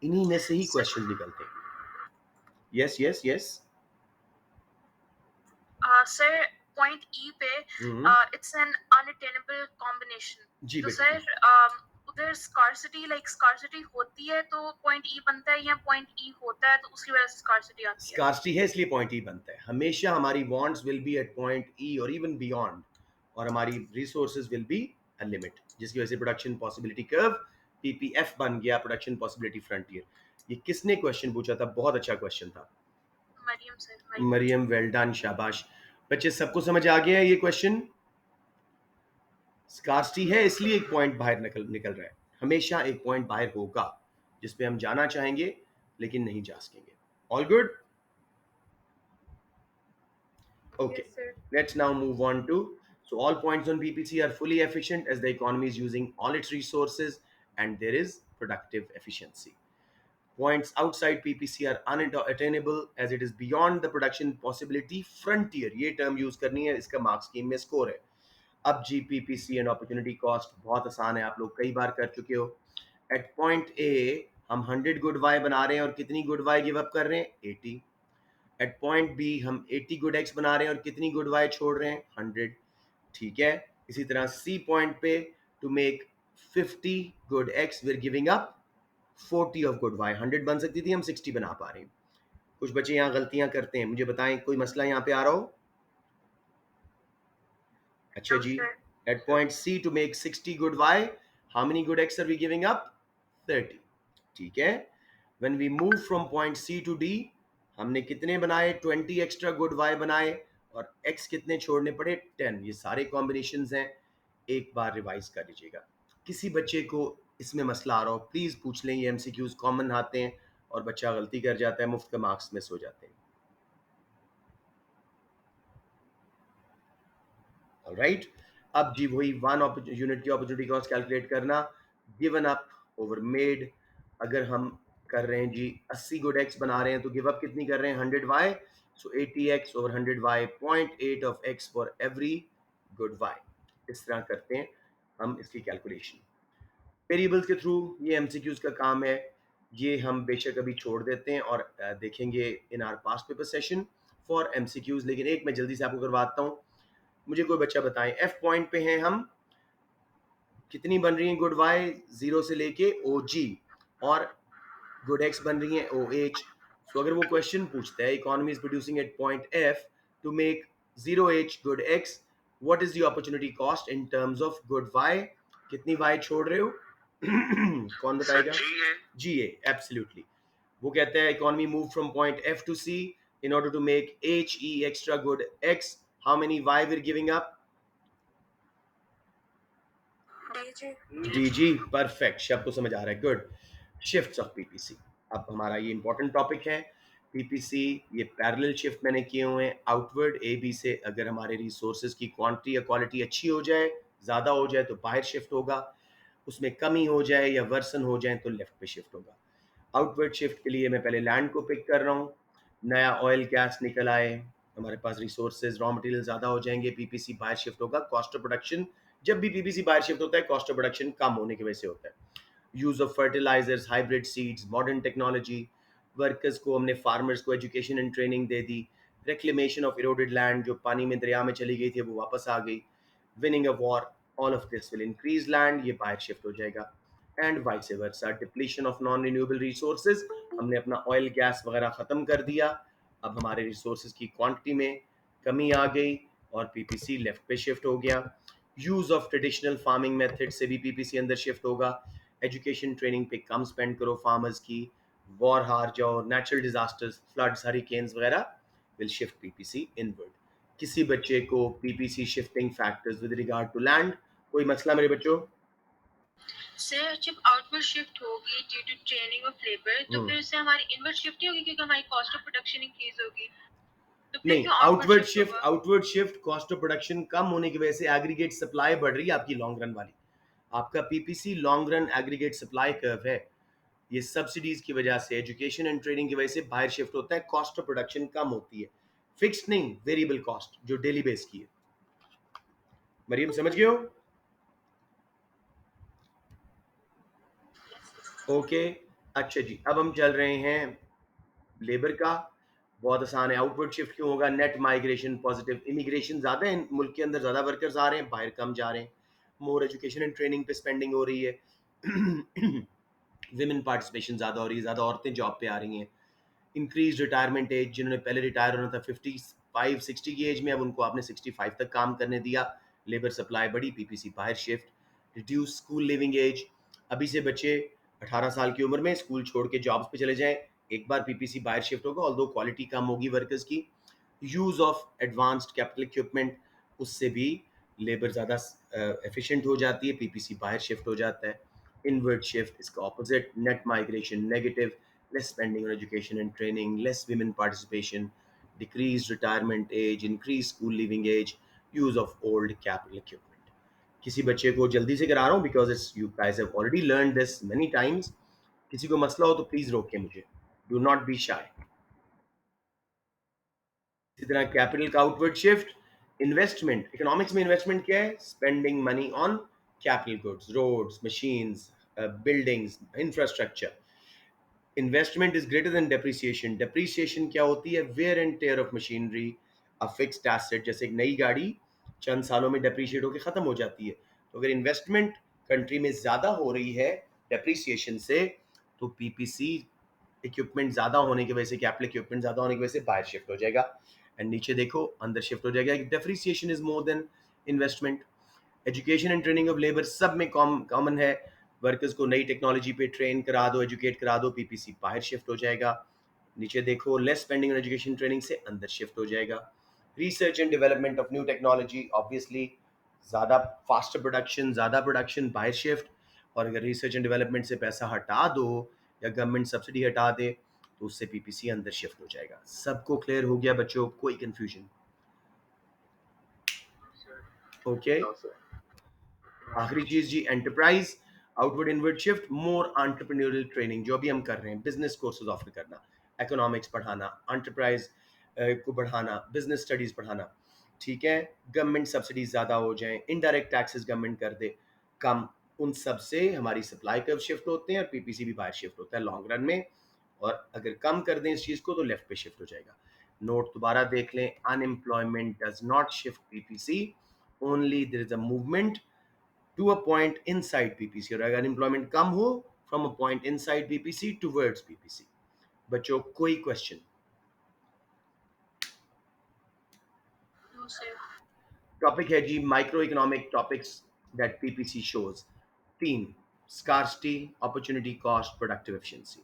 इन्हीं में से ही क्वेश्चन निकलते हैं। Yes yes yes sir point ई पे इट्स एन अनअटेनेबल कॉम्बिनेशन। जी तो बेटा। सर उधर स्कार्सिटी होती है तो पॉइंट ई बनता है, या पॉइंट ई होता है तो उसकी वजह से स्कार्सिटी आती है? स्कार्सिटी है इसलिए पॉइंट ई बनता है। हमेशा हमारी wants will be at point E और इवन बियॉन्ड, और हमारी resources will be a limit, जिसकी वजह से प्रोडक्शन पॉसिबिलिटी कर्व पीपीएफ बन गया, प्रोडक्शन पॉसिबिलिटी फ्रंटियर। ये किसने क्वेश्चन पूछा था? बहुत अच्छा क्वेश्चन था, Maryam sir, Maryam. Well done, शाबाश। बच्चे सबको समझ आ गया है ये क्वेश्चन? स्कार्सिटी है इसलिए एक पॉइंट बाहर निकल निकल रहा है। हमेशा एक पॉइंट बाहर होगा जिस पे हम जाना चाहेंगे लेकिन नहीं जा सकेंगे। All good? Okay, yes sir. let's now move on to, so all points on PPC are fully efficient as the economy is using all its resources and there is productive efficiency. Points outside PPC are unattainable as it is beyond the production possibility frontier. ये term use करनी है, इसका marks scheme में score है। अब जी PPC and opportunity cost बहुत आसान है, आप लोग कई बार कर चुके हो। At point A हम 100 good Y बना रहे हैं और कितनी good Y give up कर रहे हैं? 80। एट पॉइंट बी हम 80 गुड एक्स बना रहे हैं और कितनी गुड वाई छोड़ रहे हैं? 100। ठीक है, इसी तरह सी पॉइंट पे to make 50 good X we are giving up 40 of good Y. 100 बन सकती थी, हम 60 बना पा रहे हैं। कुछ बच्चे यहाँ गलतियां करते हैं, मुझे बताएं कोई मसला यहाँ पे आ रहा हो? अच्छा जी, at point c to make 60 good y, how many good x are we giving up? 30। ठीक है, when we move from point c to d, हमने कितने बनाए? 20 एक्स्ट्रा गुड वाई बनाए और एक्स कितने छोड़ने पड़े? 10। ये सारे कॉम्बिनेशंस हैं, एक बार रिवाइज कर लीजिएगा। किसी बच्चे को इसमें मसला आ रहा हो प्लीज पूछ लें, ये एमसीक्यूज कॉमन आते हैं और बच्चा गलती कर जाता है, मुफ्त का मार्क्स मिस हो जाते हैं। ऑलराइट, अब जी वही वन यूनिट की अपॉर्चुनिटी कॉस्ट कैलकुलेट करना, गिवन अप ओवर मेड। अगर हम कर रहे हैं जी 80 गुड एक्स बना रहे हैं तो गिव अप कितनी कर रहे हैं? 100 Y. So 80 X over 100 Y, 0.8 of X for every good Y. इस तरह करते हैं हम इसकी कैलकुलेशन वेरिएबल्स के थ्रू। ये एमसीक्यूज का काम है, ये हम बेशक अभी छोड़ देते हैं और देखेंगे इन are past paper session for MCQs. लेकिन एक मैं जल्दी से आपको करवाता हूँ। मुझे कोई बच्चा बताएं, एफ पॉइंट पे हैं हम, कितनी बन रही है गुड वाई 0 से लेके ओ जी, और गुड एक्स बन रही है ओ एच। सो अगर वो क्वेश्चन पूछता है economy is producing at point F to make 0 H good X, what is the opportunity cost in terms of good Y, कितनी वाई छोड़ रहे हो? कौन सर बताएगा? जी है। जी ए, एब्सोल्युटली। वो कहता है economy move from point F to C in order to make HE extra good X, how many Y we're giving up? DG, perfect, शब्द को समझ आ रहा है, गुड। शिफ्ट्स ऑफ पीपीसी, अब हमारा ये इंपॉर्टेंट टॉपिक है। पीपीसी ये पैरेलल शिफ्ट मैंने किए हुए हैं आउटवर्ड ए बी से। अगर हमारे रिसोर्सेज की क्वांटिटी या क्वालिटी अच्छी हो जाए, ज़्यादा हो जाए तो बाहर शिफ्ट होगा, उसमें कमी हो जाए या वर्सन हो जाए तो लेफ्ट पे शिफ्ट होगा। आउटवर्ड शिफ्ट के लिए मैं पहले लैंड को पिक कर रहा हूँ, नया ऑयल गैस निकल आए, हमारे पास रिसोर्सेज रॉ मटेरियल ज़्यादा हो जाएंगे, पीपीसी बाहर शिफ्ट होगा। कॉस्ट ऑफ प्रोडक्शन, जब भी पीपीसी बाहर शिफ्ट होता है कॉस्ट ऑफ प्रोडक्शन कम होने की वजह से होता है। Use of fertilizers, hybrid seeds, modern technology, workers को हमने फार्मर्स को एजुकेशन एंड ट्रेनिंग दे दी, रिक्लेमेशन ऑफ इरोडेड लैंड जो पानी में दरिया में चली गई थी वो वापस आ गई, winning a war, all of this will increase land, ये बाहर शिफ्ट हो जाएगा। And vice versa, depletion of non renewable resources, हमने अपना ऑयल गैस वगैरह ख़त्म कर दिया, अब हमारे रिसोर्सेज की क्वांटिटी में कमी आ गई और पीपीसी लेफ्ट पे शिफ्ट हो गया। Use of traditional farming method से भी पीपीसी अंदर शिफ्ट होगा। एजुकेशन ट्रेनिंग पे कम स्पेंड करो फार्मर्स की, वॉर हार जाओ, नेचुरल डिजास्टर्स, फ्लड्स, हरिकेन्स वगैरह विल शिफ्ट पीपीसी इनवर्ड। किसी बच्चे को PPC shifting factors with regard to land, कोई मसला मेरे बच्चों? सर जब आउटवर्ड शिफ्ट होगी due to training of labour तो फिर उससे हमारी इनवर्ड शिफ्ट ही होगी क्योंकि हमारी कॉस्ट ऑफ प्रोडक्शन इंक्रीज होगी, तो फिर नहीं, क्यों आउटवर्ड आउटवर्ड शिफ्ट शिफ्ट, होगा? Outward shift cost of production कम होने की वजह से एग्रीगेट सप्लाई बढ़ रही है आपकी लॉन्ग रन वाली। आपका PPC long run aggregate supply curve है, ये सब्सिडीज की वजह से, एजुकेशन एंड ट्रेनिंग की वजह से बाहर शिफ्ट होता है, कॉस्ट ऑफ प्रोडक्शन कम होती है। फिक्स्ड नहीं, वेरिएबल कॉस्ट जो डेली बेस की है। मरियम समझ गए हो? ओके, अच्छा जी, अब हम चल रहे हैं लेबर का। बहुत आसान है, आउटवर्ड शिफ्ट क्यों होगा? नेट माइग्रेशन पॉजिटिव, इमिग्रेशन ज़्यादा है मुल्क के अंदर, ज़्यादा वर्कर्स आ रहे हैं, बाहर कम जा रहे हैं, मोर एजुकेशन एंड ट्रेनिंग पे स्पेंडिंग हो रही है, विमेन पार्टिसिपेशन ज़्यादा हो रही है, ज़्यादा औरतें जॉब पे आ रही हैं। इंक्रीज रिटायरमेंट एज, जिन्होंने पहले रिटायर होना था 55-60 की एज में, अब उनको आपने 65 तक काम करने दिया, लेबर सप्लाई बढ़ी, पीपीसी बाहर shift. Reduce school leaving age, अभी से बच्चे 18 साल की उम्र में स्कूल छोड़ के जॉब्स पे चले जाएं, एक बार पीपीसी बाहर शिफ्ट होगा, ऑल्दो क्वालिटी कम होगी वर्कर्स की। Use of advanced capital equipment, उससे भी लेबर ज़्यादा एफिशिएंट हो जाती है, पीपीसी बाहर शिफ्ट हो जाता है। इनवर्ट शिफ्ट इसका opposite, net migration negative, less spending on education and training, less women participation, decreased retirement age, increased school leaving age, use of old capital equipment. किसी बच्चे को जल्दी से करा रहा हूँ because it's you guys have already learn this many times. किसी को मसला हो तो प्लीज रोके मुझे, डू नॉट बी शाय। इसी तरह कैपिटल का आउटवर्ड शिफ्ट, इन्वेस्टमेंट, इकोनॉमिक्स में इन्वेस्टमेंट क्या है? Spending money on capital goods, roads, machines, buildings, infrastructure. Investment is greater than depreciation. Depreciation क्या होती है? Wear and tear of machinery, a fixed asset, जैसे एक नई गाड़ी चंद सालों में डेप्रिशिएट होकर खत्म हो जाती है। तो अगर इन्वेस्टमेंट कंट्री में ज़्यादा हो रही है डेप्रिसिएशन से, तो पीपीसी इक्विपमेंट ज़्यादा होने की वजह से, कैपिटल इक्विपमेंट ज़्यादा होने की वजह से बाहर शिफ्ट हो जाएगा। एंड नीचे देखो अंदर शिफ्ट हो जाएगा, depreciation is more than investment. Education and training of labour सब में कॉमन है, वर्कर्स को नई टेक्नोलॉजी पे ट्रेन करा दो, एजुकेट करा दो, पीपीसी बाहर शिफ्ट हो जाएगा। नीचे देखो less spending on education training से अंदर शिफ्ट हो जाएगा। Research and development of new technology, obviously ज़्यादा फास्ट प्रोडक्शन, ज़्यादा प्रोडक्शन बाहर शिफ्ट। और अगर रिसर्च एंड डेवलपमेंट से पैसा हटा दो या गवर्नमेंट सब्सिडी हटा दे तो उससे पीपीसी अंदर शिफ्ट हो जाएगा। सबको क्लियर हो गया बच्चों? कोई कंफ्यूजन? ओके, आखिरी चीज जी, एंटरप्राइज, आउटवर्ड इनवर्ड शिफ्ट, मोर एंटरप्रेन्योरियल ट्रेनिंग, जो अभी हम कर रहे हैं, बिजनेस कोर्सेज ऑफर करना, इकोनॉमिक्स पढ़ाना, एंटरप्राइज को बढ़ाना, बिजनेस स्टडीज पढ़ाना। ठीक है, गवर्नमेंट सब्सिडीज ज़्यादा हो जाएं, इनडायरेक्ट टैक्सेस गवर्नमेंट कर दे कम, उन सब से हमारी सप्लाई कर्व शिफ्ट होते हैं और पीपीसी भी बाहर शिफ्ट होता है लॉन्ग रन में। और अगर कम कर दें इस चीज़ को तो लेफ्ट पे शिफ्ट हो जाएगा। नोट दोबारा देख लें, unemployment does not shift PPC, only there is a movement to a point inside PPC. और अगर अनएम्प्लॉयमेंट कम हो from a point inside PPC towards PPC. बच्चों कोई क्वेश्चन? No sir. टॉपिक है जी micro economic topics that PPC shows. तीन: scarcity, opportunity cost, productive efficiency.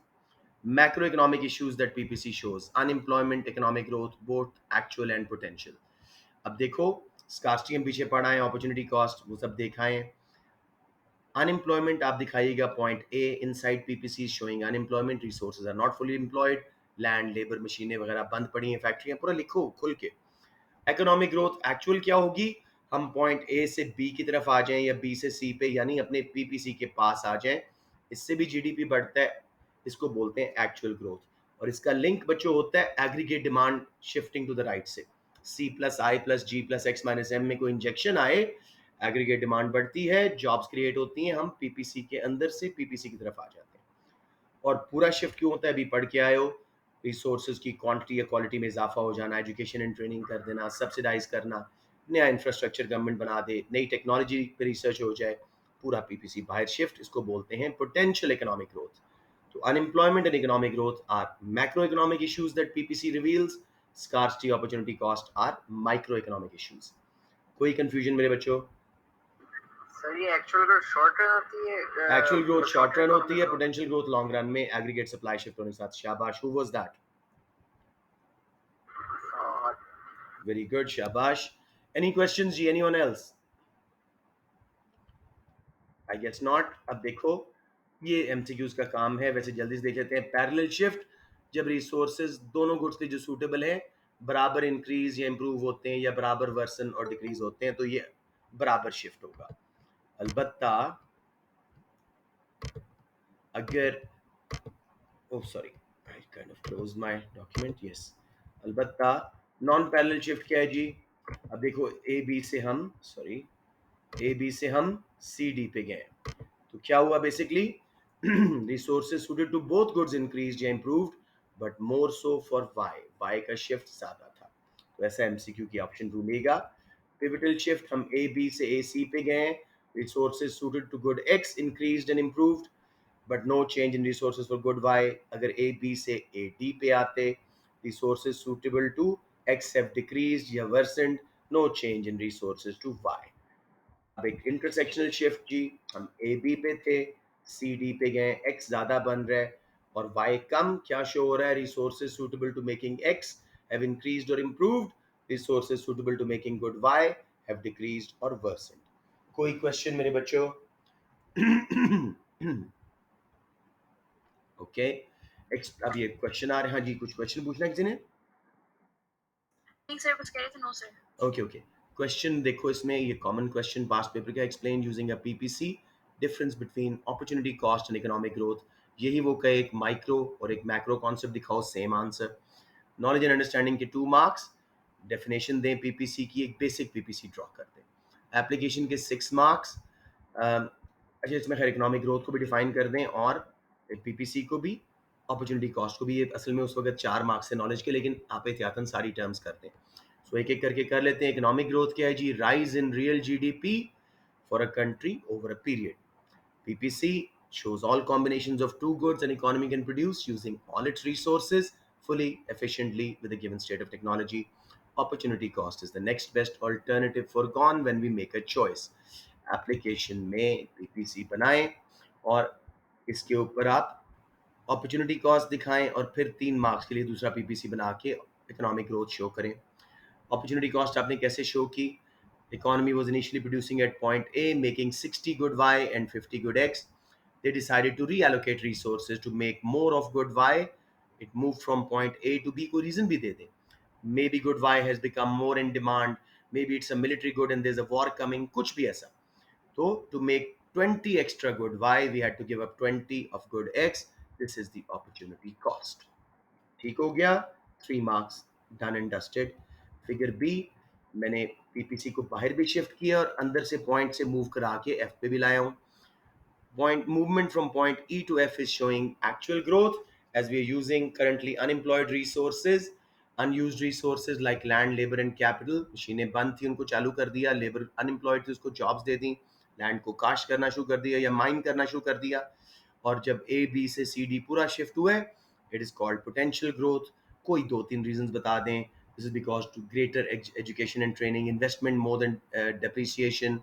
Macroeconomic issues that PPC shows: unemployment, economic growth, both actual and potential. अब देखो, scarcity हम पीछे पढ़ा है, opportunity cost वो सब देखा है। अनएम्प्लॉयमेंट आप दिखाइएगा point A inside PPC showing unemployment, resources are not fully employed, land labour मशीनें वगैरह बंद पड़ी हैं, फैक्ट्रियां, पूरा लिखो खुल के। इकोनॉमिक ग्रोथ एक्चुअल क्या होगी, हम पॉइंट ए से बी की तरफ आ जाएं या बी से सी पे, यानी अपने पीपीसी के पास आ जाएं, इससे भी जीडीपी बढ़ता है, इसको बोलते हैं एक्चुअल ग्रोथ। और इसका लिंक बच्चों होता है aggregate demand shifting to the right से, C plus I plus G plus X minus M में कोई इंजेक्शन आए, एग्रीगेट डिमांड बढ़ती है, जॉब्स क्रिएट होती हैं, हम पीपीसी के अंदर से पीपीसी की तरफ आ जाते हैं। और पूरा शिफ्ट क्यों होता है अभी पढ़ के आए हो, रिसोर्सेज की क्वांटिटी या क्वालिटी में इजाफा हो जाना, एजुकेशन एंड ट्रेनिंग कर देना, सब्सिडाइज करना, नया इंफ्रास्ट्रक्चर गवर्नमेंट बना दे, नई टेक्नोलॉजी पे रिसर्च हो जाए, पूरा पीपीसी बाहर शिफ्ट, इसको बोलते हैं पोटेंशियल इकोनॉमिक ग्रोथ। तो unemployment and economic growth are macro economic issues that PPC reveals, scarcity opportunity cost are micro economic issues. कोई कंफ्यूजन मेरे बच्चों? सर ये एक्चुअल ग्रोथ शॉर्ट रन होती है, एक्चुअल ग्रोथ शॉर्ट रन होती है, growth. Potential growth long run में, aggregate supply shift होने के साथ। शाबाश, who was that? Very good, शाबाश। एनी क्वेश्चंस जी, anyone else? I guess not. अब देखो, ये एमसीक्यूज का काम है, वैसे जल्दी से देख लेते हैं। पैरेलल शिफ्ट, जब रिसोर्सेज दोनों गुड्स के जो सूटेबल हैं बराबर इंक्रीज या इंप्रूव होते हैं या बराबर वर्सन और डिक्रीज होते हैं, तो ये बराबर शिफ्ट होगा। अलबत्ता अगर, oh sorry, I kind of close my document, yes. अलबत्ता नॉन पैरेलल शिफ्ट क्या है जी? अब देखो, ए बी से हम, सॉरी, ए बी से हम सी डी पे गए, तो क्या हुआ basically, resources suited to both goods increased या improved, but more so for y, y का शिफ्ट ज्यादा था। तो ऐसा एमसीक्यू की ऑप्शन ढूंढेगा। पिवटल शिफ्ट, हम ए बी से ए सी पे गए, resources suited to good x increased and improved, but no change in resources for good y। अगर ए बी से ए डी पे आते, resources suitable to x have decreased या worsened, no change in resources to y। अब एक intersectional shift जी, हम A B पे थे, सी डी पे गए, एक्स ज्यादा बन रहा है और वाई कम, क्या शो हो रहा है, resources suitable to making x have increased और improved, resources suitable to making good y have decreased और वर्सेंड। कोई क्वेश्चन मेरे बच्चों? ओके, अब ये क्वेश्चन आ रहे हैं, हाँ जी, कुछ क्वेश्चन पूछना है किसी ने? नहीं सर, कुछ कह रहे थे? No sir. Okay okay, question देखो, इसमें ये कॉमन क्वेश्चन पास्ट पेपर का, explain using a PPC difference between opportunity cost and economic growth. यही वो कहे, एक माइक्रो और एक मैक्रो कॉन्सेप्ट दिखाओ, same answer. Knowledge and understanding के 2 मार्क्स, डेफिनेशन दें पीपीसी की, एक बेसिक पीपीसी ड्रॉ कर दें। एप्लीकेशन के 6 मार्क्स, अच्छा इसमें खैर इकोनॉमिक ग्रोथ को भी डिफाइन कर दें और पीपीसी को भी, अपॉर्चुनिटी कॉस्ट को भी। ये असल में उस वक्त 4 मार्क्स से नॉलेज के, लेकिन आप एहतियातन सारी टर्म्स करते हैं। सो एक एक करके कर लेते हैं। इकोनॉमिक ग्रोथ क्या है जी? Rise in real GDP for a country over a period. PPC shows all combinations of two goods an economy can produce using all its resources fully, efficiently with a given state of technology. Opportunity cost is the next best alternative foregone when we make a choice. Application में PPC बनाएं और इसके ऊपर आप opportunity cost दिखाएं और फिर 3 marks के लिए दूसरा PPC बना के इकोनॉमिक ग्रोथ शो करें। अपॉर्चुनिटी कॉस्ट आपने कैसे शो की? Economy was initially producing at point A, making 60 good Y and 50 good X. They decided to reallocate resources to make more of good Y. It moved from point A to B. कोई reason भी दे दे, maybe good Y has become more in demand, maybe it's a military good and there's a war coming, कुछ भी ऐसा। तो to make 20 extra good Y, we had to give up 20 of good X. This is the opportunity cost. ठीक हो गया, 3 marks, done and dusted. Figure B, मैंने PPC को बाहर भी शिफ्ट किया और अंदर से पॉइंट से मूव करा के एफ पे भी लाया हूँ. Point movement from point E to F is showing actual growth as we are using currently unemployed resources, unused resources like land, labor and capital. मशीनें बंद थी उनको चालू कर दिया, लेबर अनएम्प्लॉयड थी उसको जॉब्स दे दी, लैंड को काश करना शुरू कर दिया या माइन करना शुरू कर दिया. और जब ए बी से सी डी पूरा शिफ्ट हुआ है, it is called potential growth. कोई दो तीन रीजंस बता दें. This is because to greater education and training, investment more than depreciation,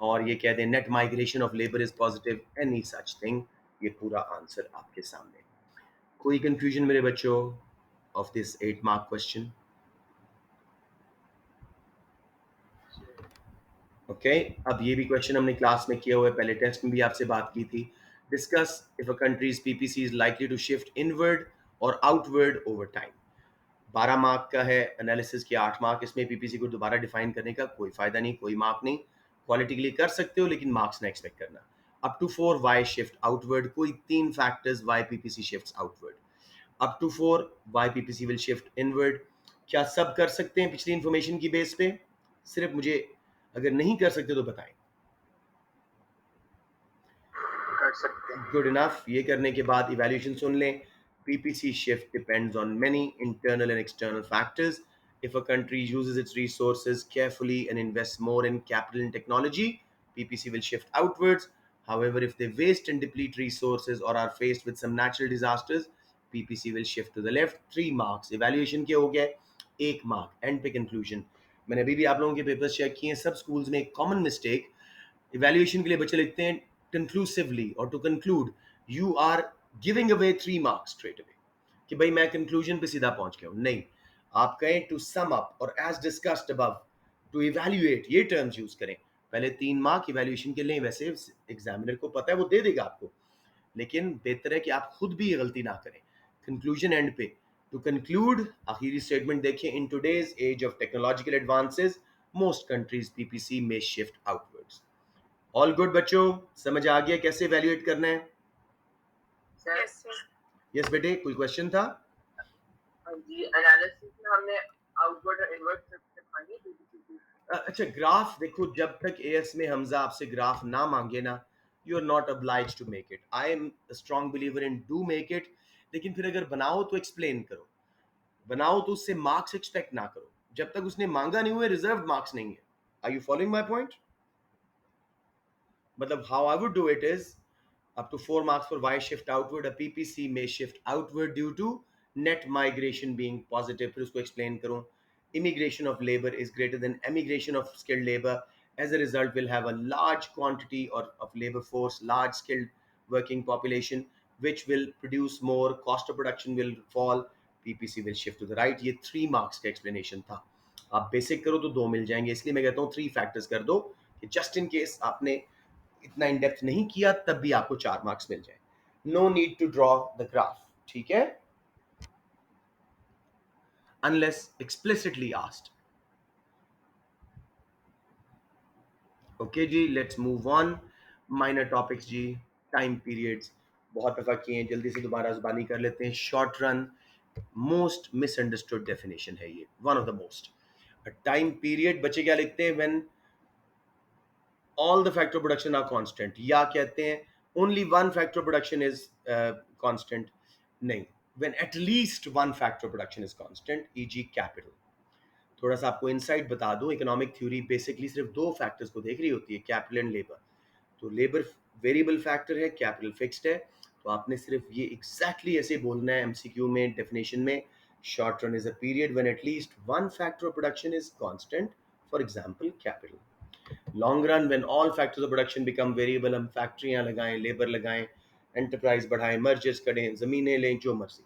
और ये कह दें net migration of labour is positive, any such thing. ये पूरा आंसर आपके सामने. कोई कंफ्यूजन मेरे बच्चों of this 8 mark question? Okay, अब ये भी क्वेश्चन हमने क्लास में किया हुआ है, पहले टेस्ट में भी आपसे बात की थी. Discuss if a country's PPC is likely to shift inward और आउटवर्ड ओवर टाइम. 12 मार्क का है, एनालिसिस के 8 मार्क. इसमें पीपीसी को दोबारा डिफाइन करने का कोई फायदा नहीं, कोई मार्क नहीं. क्वालिटी के लिए कर सकते हो लेकिन मार्क्स ना एक्सपेक्ट करना. Up to 4 why shift outward. कोई 3 factors why PPC shift outward. Up to 4 why PPC will shift inward. क्या सब कर सकते हैं पिछली इंफॉर्मेशन की बेस पे? सिर्फ मुझे अगर नहीं कर सकते तो बताएं. कर सकते हैं. Good enough. ये करने के बाद इवैल्यूएशन सुन लें. PPC shift depends on many internal and external factors. If a country uses its resources carefully and invests more in capital and technology, PPC will shift outwards. However, if they waste and deplete resources or are faced with some natural disasters, PPC will shift to the left. 3 marks. Evaluation के हो गए. 1 mark. And पे conclusion. मैंने अभी भी आप लोगों के पेपर्स चेक किए हैं. सब स्कूल्स में एक कॉमन मिस्टेक, इवैल्यूएशन के लिए बच्चे लिखते हैं कंक्लूसिवली और to conclude. You are giving away 3 marks straight away कि भाई मैं कंक्लूजन पे सीधा पहुंच गया हूं. नहीं, आप कहें टू सम अप और as discussed above, to evaluate, ये टर्म्स यूज करें. पहले 3 मार्क इवैल्यूएशन के लिए, वैसे एग्जामिनर को पता है वो दे देगा आपको, लेकिन बेहतर है कि आप खुद भी ये गलती ना करें. कंक्लूजन एंड पे. टू कंक्लूड, आखिरी स्टेटमेंट देखिए. In today's age of technological advances, most countries PPC में शिफ्ट आउटवर्ड्स. ऑल गुड बच्चों, समझ आ गया कैसे इवैल्यूएट करना है? Sir yes sir. यस बेटे, कोई क्वेश्चन था? जी, एनालिसिस में हमने आउटवर्ड और इनवर्ड शिफ्ट दिखाई थी. अच्छा, ग्राफ देखो, जब तक एएस में हमजा आपसे ग्राफ ना मांगे ना, you are not obliged to make it. I am strong believer in do make it. लेकिन फिर अगर बनाओ तो एक्सप्लेन करो, बनाओ तो उससे मार्क्स एक्सपेक्ट ना करो. जब तक उसने मांगा नहीं हुए, रिजर्व मार्क्स नहीं है. Are you following my point? मतलब how I would do it is up to 4 marks for Y shift outward. A PPC may shift outward due to net migration being positive. फिर उसको explain करूँ. Immigration of labor is greater than emigration of skilled labor. As a result, we'll have a large quantity of labor force, large skilled working population, which will produce more. Cost of production will fall. PPC will shift to the right. ये 3 marks का explanation था. आप basic करो तो 2 मिल जाएंगे, इसलिए मैं कहता हूँ 3 फैक्टर्स कर दो कि जस्ट इन केस आपने इतना इन डेप्थ नहीं किया तब भी आपको 4 मार्क्स मिल जाए. No need to draw the graph, ठीक है, अनलेस एक्सप्लिसिटली आस्क्ड. ओके जी, let's move on. Minor topics जी. टाइम पीरियड्स बहुत दफा किए हैं, जल्दी से दोबारा जुबानी कर लेते हैं. Short run, most misunderstood definition है ये, one of the most. Time period बच्चे क्या लिखते हैं? When all the factor production are constant, या कहते हैं only one factor production is constant. नहीं, when at least one factor production is constant, e.g. capital. थोड़ा सा आपको इनसाइट बता दूं, इकोनॉमिक थ्योरी बेसिकली सिर्फ 2 फैक्टर्स को देख रही होती है, कैपिटल एंड लेबर. तो लेबर वेरिएबल फैक्टर है, कैपिटल फिक्स्ड है. तो आपने सिर्फ ये एग्जैक्टली ऐसे बोलना है एमसीक्यू में, डेफिनेशन में. Short run is a period when at least one factor of production is constant, for example capital. Long run when all factors of production become variable, हम फैक्ट्रियां लगाएं, लेबर लगाएं, एंटरप्राइज बढ़ाएं, मर्जर्स करें, जमीनें लें, जो मर्जी.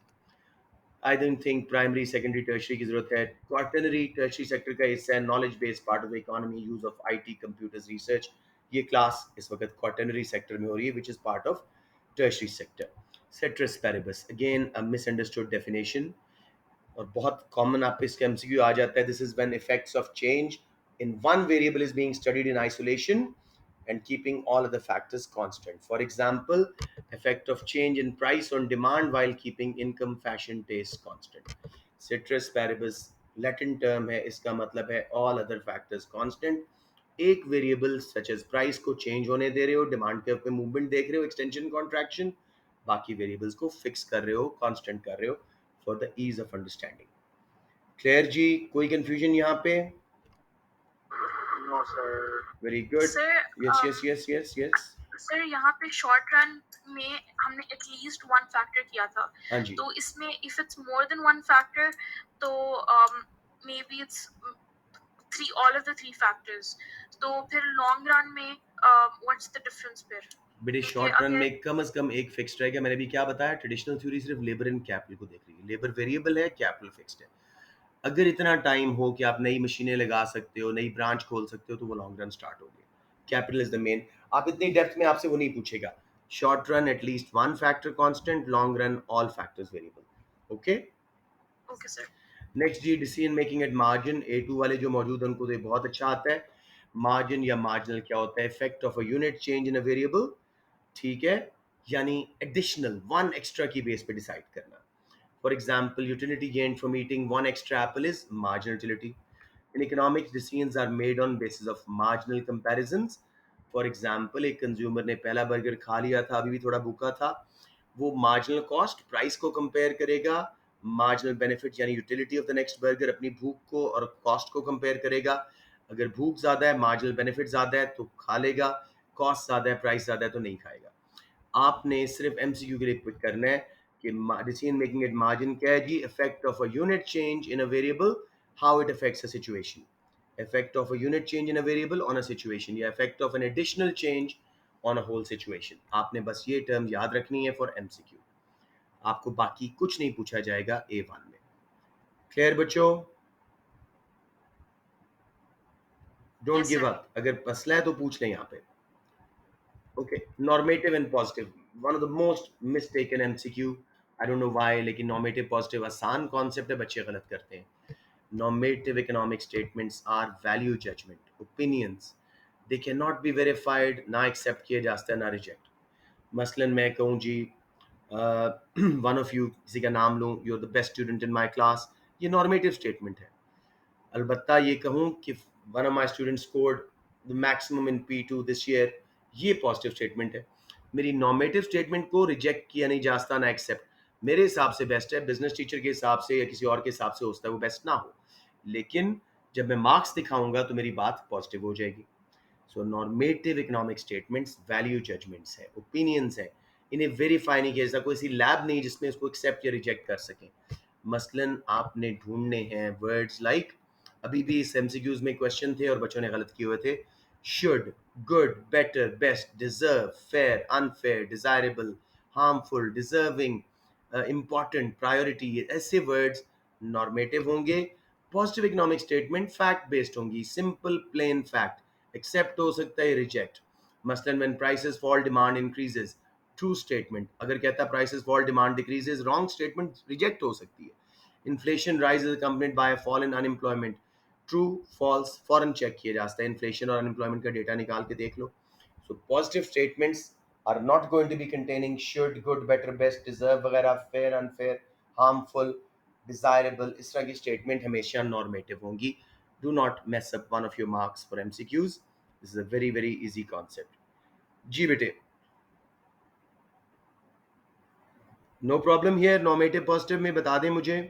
I don't think primary secondary tertiary की जरूरत है. क्वार्टनरी टर्शरी सेक्टर का हिस्सा है, knowledge based part of the economy, use of IT, computers, research. ये क्लास इस वक्त क्वार्टनरी सेक्टर में हो रही है, which is part of tertiary sector. Citrus paribus, again a misunderstood definition और बहुत कॉमन आप इसका एमसीक्यू आ जाता है. This is when effects of change in one variable is being studied in isolation and keeping all other factors constant. For example, effect of change in price on demand while keeping income, fashion, taste constant. Ceteris paribus, Latin term है, इसका मतलब है all other factors constant. एक variable such as price को change होने दे रहे हो, demand curve पे मूवमेंट देख रहे हो, एक्सटेंशन कॉन्ट्रैक्शन, बाकी वेरिएबल्स को फिक्स कर रहे हो, कांस्टेंट कर रहे हो for the ease of understanding. Clear जी, कोई कंफ्यूजन यहाँ पे? No sir. Very good. Sir yes yes yes yes yes. Sir यहाँ पे शॉर्ट रन में हमने एटलीस्ट वन फैक्टर किया था, हाँ जी, तो इसमें if it's more than one factor तो maybe it's three, all of the three factors, तो फिर लॉन्ग रन में व्हाट्स द डिफरेंस फिर? बेटे क्योंकि शॉर्ट रन अगर में कम से कम एक फिक्स्ड रहेगा। मैंने भी क्या बताया, ट्रेडिशनल थ्योरी सिर्फ लेबर एंड कैपिटल को देख रही है। लेबर वेरिएबल है, कैपिटल फिक्स्ड है। अगर इतना टाइम हो कि आप नई मशीनें लगा सकते हो, नई ब्रांच खोल सकते हो, तो वो लॉन्ग रन स्टार्ट हो गया। Capital is the main. आप इतनी डेप्थ में आपसे वो नहीं पूछेगा। Short run at least one factor constant, long run all factors variable. Okay. Okay sir. Next जी, decision making at margin. A2 वाले जो मौजूद हैं उनको तो ये बहुत अच्छा आता है। मार्जिन या मार्जिनल क्या होता है? Effect of a unit change in a variable, ठीक है, यानी एडिशनल वन एक्स्ट्रा की बेस पे डिसाइड करना। For example, utility gain from eating one extra Apple is marginal utility. In economics, decisions are made on basis of marginal comparisons. For example, एक consumer ने पहला burger खा लिया था, अभी भी थोड़ा भूखा था, वो मार्जिनल कॉस्ट प्राइस को कंपेयर करेगा, मार्जिनल बेनिफिट यानी utility of the next burger अपनी भूख को और कॉस्ट को कंपेयर करेगा। अगर भूख ज़्यादा है, मार्जिनल बेनिफिट ज़्यादा है तो खा लेगा, कॉस्ट ज़्यादा है, प्राइस ज़्यादा है तो नहीं खाएगा। आपने सिर्फ एमसीक्यू के लिए पिक करना है कि डिसीजन मेकिंग एट मार्जिन क्या है जी? Effect of a unit change in a variable, how it affects a situation. Effect of a unit change in a variable on a situation, या effect of an additional change on a whole situation. आपने बस ये term याद रखनी है for MCQ. आपको बाकी कुछ नहीं पूछा जाएगा A1 में। क्लियर बच्चों? Don't yes give sir. Up, अगर मसला है तो पूछ लें यहाँ पे। Okay, normative and positive, one of the most mistaken MCQ. I don't know why, लेकिन नॉर्मेटिव पॉजिटिव आसान कॉन्सेप्ट है, बच्चे गलत करते हैं। Normative economic statements are value judgment opinions. They can not be verified, ना एक्सेप्ट किए जा सकते ना रिजेक्ट। मसलन मैं कहूँ जी, वन ऑफ यू, किसी का नाम लूँ, you are the best student in my class, ये नॉर्मेटिव स्टेटमेंट है। अलबत्ता ये कहूँ कि one of my student scored the maximum in P2 this year, ये पॉजिटिव स्टेटमेंट है। मेरी नॉर्मेटिव स्टेटमेंट को रिजेक्ट किया नहीं जा सकता, ना एक्सेप्ट। मेरे हिसाब से बेस्ट है, बिजनेस टीचर के हिसाब से या किसी और के हिसाब से हो सकता है वो बेस्ट ना हो, लेकिन जब मैं मार्क्स दिखाऊंगा तो मेरी बात पॉजिटिव हो जाएगी। So normative economic statements value judgements है, ओपिनियंस है, इन्हें वेरीफाई नहीं किया जाता। कोई ऐसी लैब नहीं जिसमें इसको एक्सेप्ट या रिजेक्ट कर सकें। मसलन आपने ढूंढने हैं वर्ड्स लाइक, अभी भी इस एमसीक्यूज में क्वेश्चन थे और बच्चों ने गलत किए हुए थे, should, good, better, best, deserve, fair, unfair, desirable, harmful, deserving, important, priority, ऐसे वर्ड्स नॉर्मेटिव होंगे। Positive economic statement fact based होंगी, सिंपल प्लेन फैक्ट, एक्सेप्ट हो सकता है, रिजेक्ट। मसलन when prices fall demand increases, true statement. अगर कहता prices fall demand decreases, wrong statement, reject हो सकती है। Inflation rise is accompanied by fall in unemployment, true, false, फॉरन चेक किया जाता है, इन्फ्लेशन और अनएम्प्लॉयमेंट का डेटा निकाल के देख लो। So positive statements are not going to be containing should, good, better, best, deserve वगैरह, फेयर, अनफेयर, हार्मफुल, डिजायरेबल, इस तरह की स्टेटमेंट हमेशा नॉर्मेटिव होंगी। Do not mess up one of your marks for MCQs, this is a very very easy concept. जी बेटे, no problem here. Normative positive में बता दें मुझे।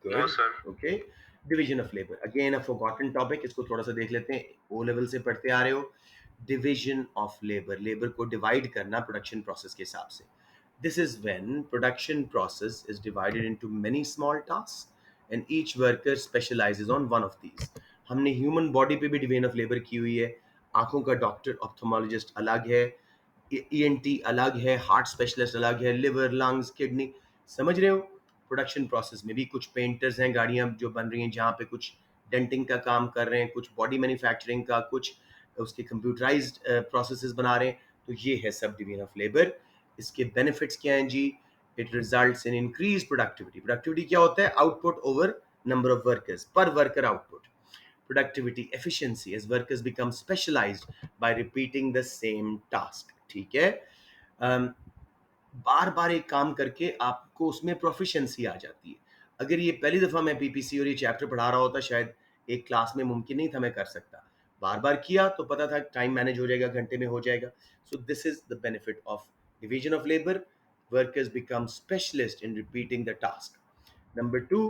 No good. Sir. Okay, division of labour, again a forgotten topic, इसको थोड़ा सा देख लेते हैं। ओ लेवल से पढ़ते आ रहे हो। डिवीजन ऑफ लेबर, लेबर को डिवाइड करना प्रोडक्शन प्रोसेस के हिसाब से। This is when production process is divided into many small task and each worker specialises on one of these. हमने ह्यूमन बॉडी पे भी डिवीजन ऑफ लेबर की हुई है। आंखों का डॉक्टर ऑप्थोमोलॉजिस्ट अलग है, ईएनटी अलग है, हार्ट स्पेशलिस्ट अलग है, लिवर, लंग्स, किडनी, समझ रहे हो? प्रोडक्शन प्रोसेस में भी कुछ पेंटर्स हैं, गाड़ियां जो बन रही हैं जहाँ पे कुछ डेंटिंग का काम कर रहे हैं, कुछ बॉडी मैन्युफैक्चरिंग का, कुछ उसके कंप्यूटराइज्ड प्रोसेसेस बना रहे हैं। तो ये है सब डिवीजन ऑफ लेबर। इसके बेनिफिट्स क्या हैं जी? It results in increase productivity. Productivity क्या होता है? Output over number of workers, per worker output. Productivity, efficiency, as workers become specialized by repeating the same task, ठीक है। बार बार एक काम करके आपको उसमें प्रोफिशिएंसी आ जाती है। अगर ये पहली दफ़ा मैं पीपीसी और ये चैप्टर पढ़ा रहा होता, शायद एक क्लास में मुमकिन नहीं था मैं कर सकता। बार बार किया तो पता था टाइम मैनेज हो जाएगा, घंटे में हो जाएगा। So this is the benefit of division of labour. Workers become specialists in repeating the task. Number two,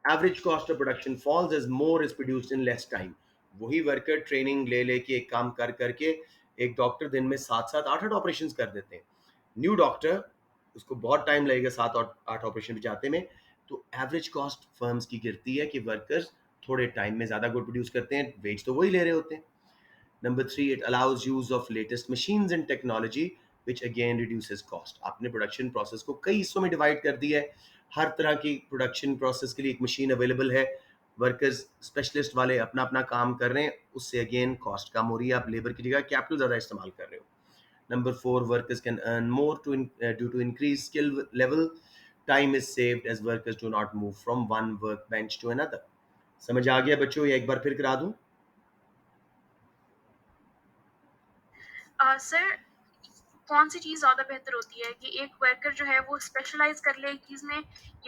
average cost of production falls as more is produced in less time. वही worker training ले लेके एक काम कर करके एक doctor दिन में 7-7 8-8 ऑपरेशन कर देते हैं. न्यू डॉक्टर, उसको बहुत टाइम लगेगा 7 8 ऑपरेशन जाते में. तो एवरेज कॉस्ट फर्म्स की गिरती है कि वर्कर्स थोड़े टाइम में ज़्यादा गुड प्रोड्यूस करते हैं, वेज तो वही ले रहे होते हैं. Number three, it allows use of latest machines and technology, which again reduces cost. आपने प्रोडक्शन प्रोसेस को कई हिस्सों में डिवाइड कर दिया है. हर तरह की प्रोडक्शन प्रोसेस के लिए एक मशीन अवेलेबल है. वर्कर्स स्पेशलिस्ट वाले अपना अपना काम कर रहे हैं, उससे अगेन कॉस्ट कम हो रही है. आप लेबर की जगह कैपिटल ज़्यादा इस्तेमाल कर रहे हो. Number four, workers can earn more due to increased skill level. Time is saved as workers do not move from one workbench to another. समझ आ गया बच्चों? या एक बार फिर करा दूं? सर, कौन सी चीज़ ज़्यादा बेहतर होती है कि एक वर्कर जो है वो स्पेशलाइज कर ले एक चीज़ में,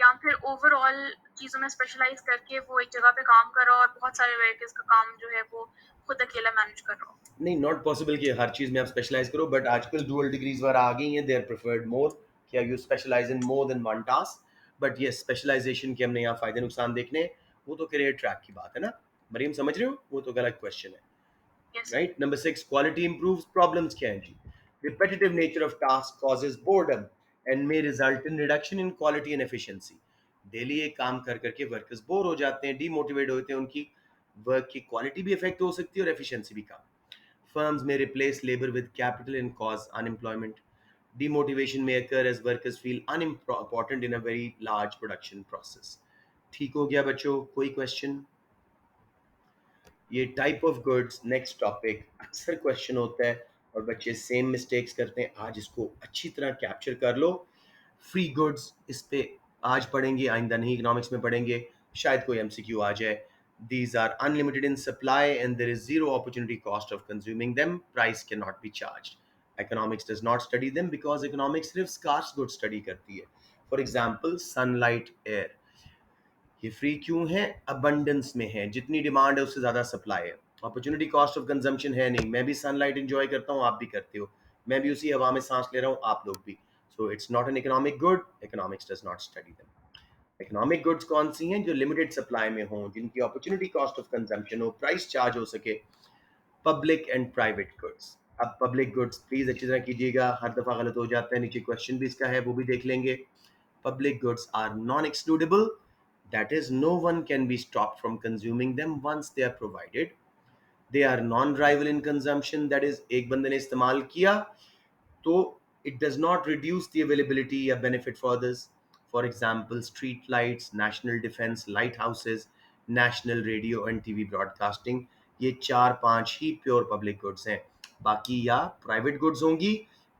या फिर ओवरऑल चीज़ों में स्पेशलाइज करके वो एक जगह पे काम कर रहा हो और बहुत सारे वर्कर्स का काम जो है वो खुद अकेला मैनेज कर रहा हो? नहीं, नॉट पॉसिबल कि हर चीज़ में आप स्पेशलाइज करो, बट आजकल डुअल डिग्रीज वगैरह आ गई हैं, दे आर प्रेफर्ड मोर कि you specialise in more than one task. But ये स्पेशलाइजेशन के हमने यहाँ फायदे नुकसान देखने, वो तो करियर ट्रैक की बात है ना. मरीम समझ रहे हो? वो तो गलत क्वेश्चन है. Yes sir. Right? Number six, quality improves. Problems क्या हैं जी? Repetitive nature of task causes boredom and may result in reduction in quality and efficiency. Daily एक काम कर करके वर्कर्स बोर हो जाते हैं, डीमोटिवेट होते हैं, उनकी वर्क की क्वालिटी भी इफेक्ट हो सकती है और एफिशिएंसी भी कम. Firms may replace labor with capital and cause unemployment. Demotivation may occur as workers feel unimportant in a very large production process. ठीक हो गया बच्चों? कोई क्वेश्चन? ये type of goods next topic अक्सर क्वेश्चन होता है और बच्चे सेम मिस्टेक्स करते हैं. आज इसको अच्छी तरह कैप्चर कर लो. फ्री गुड्स इस पे आज पढ़ेंगे, आइंदा नहीं इकोनॉमिक्स में पढ़ेंगे, शायद कोई एमसीक्यू आ जाए. These are unlimited in supply and there is zero opportunity cost of consuming them. Price cannot be charged. Economics does not study them because economics सिर्फ scarce goods study करती है. For example, sunlight, air. ये free क्यों है? Abundance में है, जितनी demand है उससे ज़्यादा सप्लाई है. अपॉर्चुनिटी कॉस्ट ऑफ कंजम्पशन है नहीं. मैं भी सनलाइट एंजॉय करता हूँ, आप भी करते हो. मैं भी उसी हवा में सांस ले रहा हूँ, आप लोग भी. So it's not an economic good. Economics does not study them. Economic goods कौन सी हैं? जो लिमिटेड सप्लाई में हों, जिनकी अपॉर्चुनिटी कॉस्ट ऑफ कंजम्पशन हो, प्राइस चार्ज हो सके. Public and private goods. अब पब्लिक गुड्स प्लीज अच्छी तरह कीजिएगा, हर दफा गलत हो जाता है. नीचे क्वेश्चन भी इसका है, वो भी देख लेंगे. Public goods are non-excludable. That is, no one can be stopped from consuming them once they are provided. They are non-rival in consumption. That is, एक बंदे ने इस्तेमाल किया तो it does not reduce the availability या benefit for others. For example, street lights, national defense, lighthouses, national radio and TV broadcasting. ये 4 5 ही pure public goods हैं. बाकी या प्राइवेट गुड्स होंगी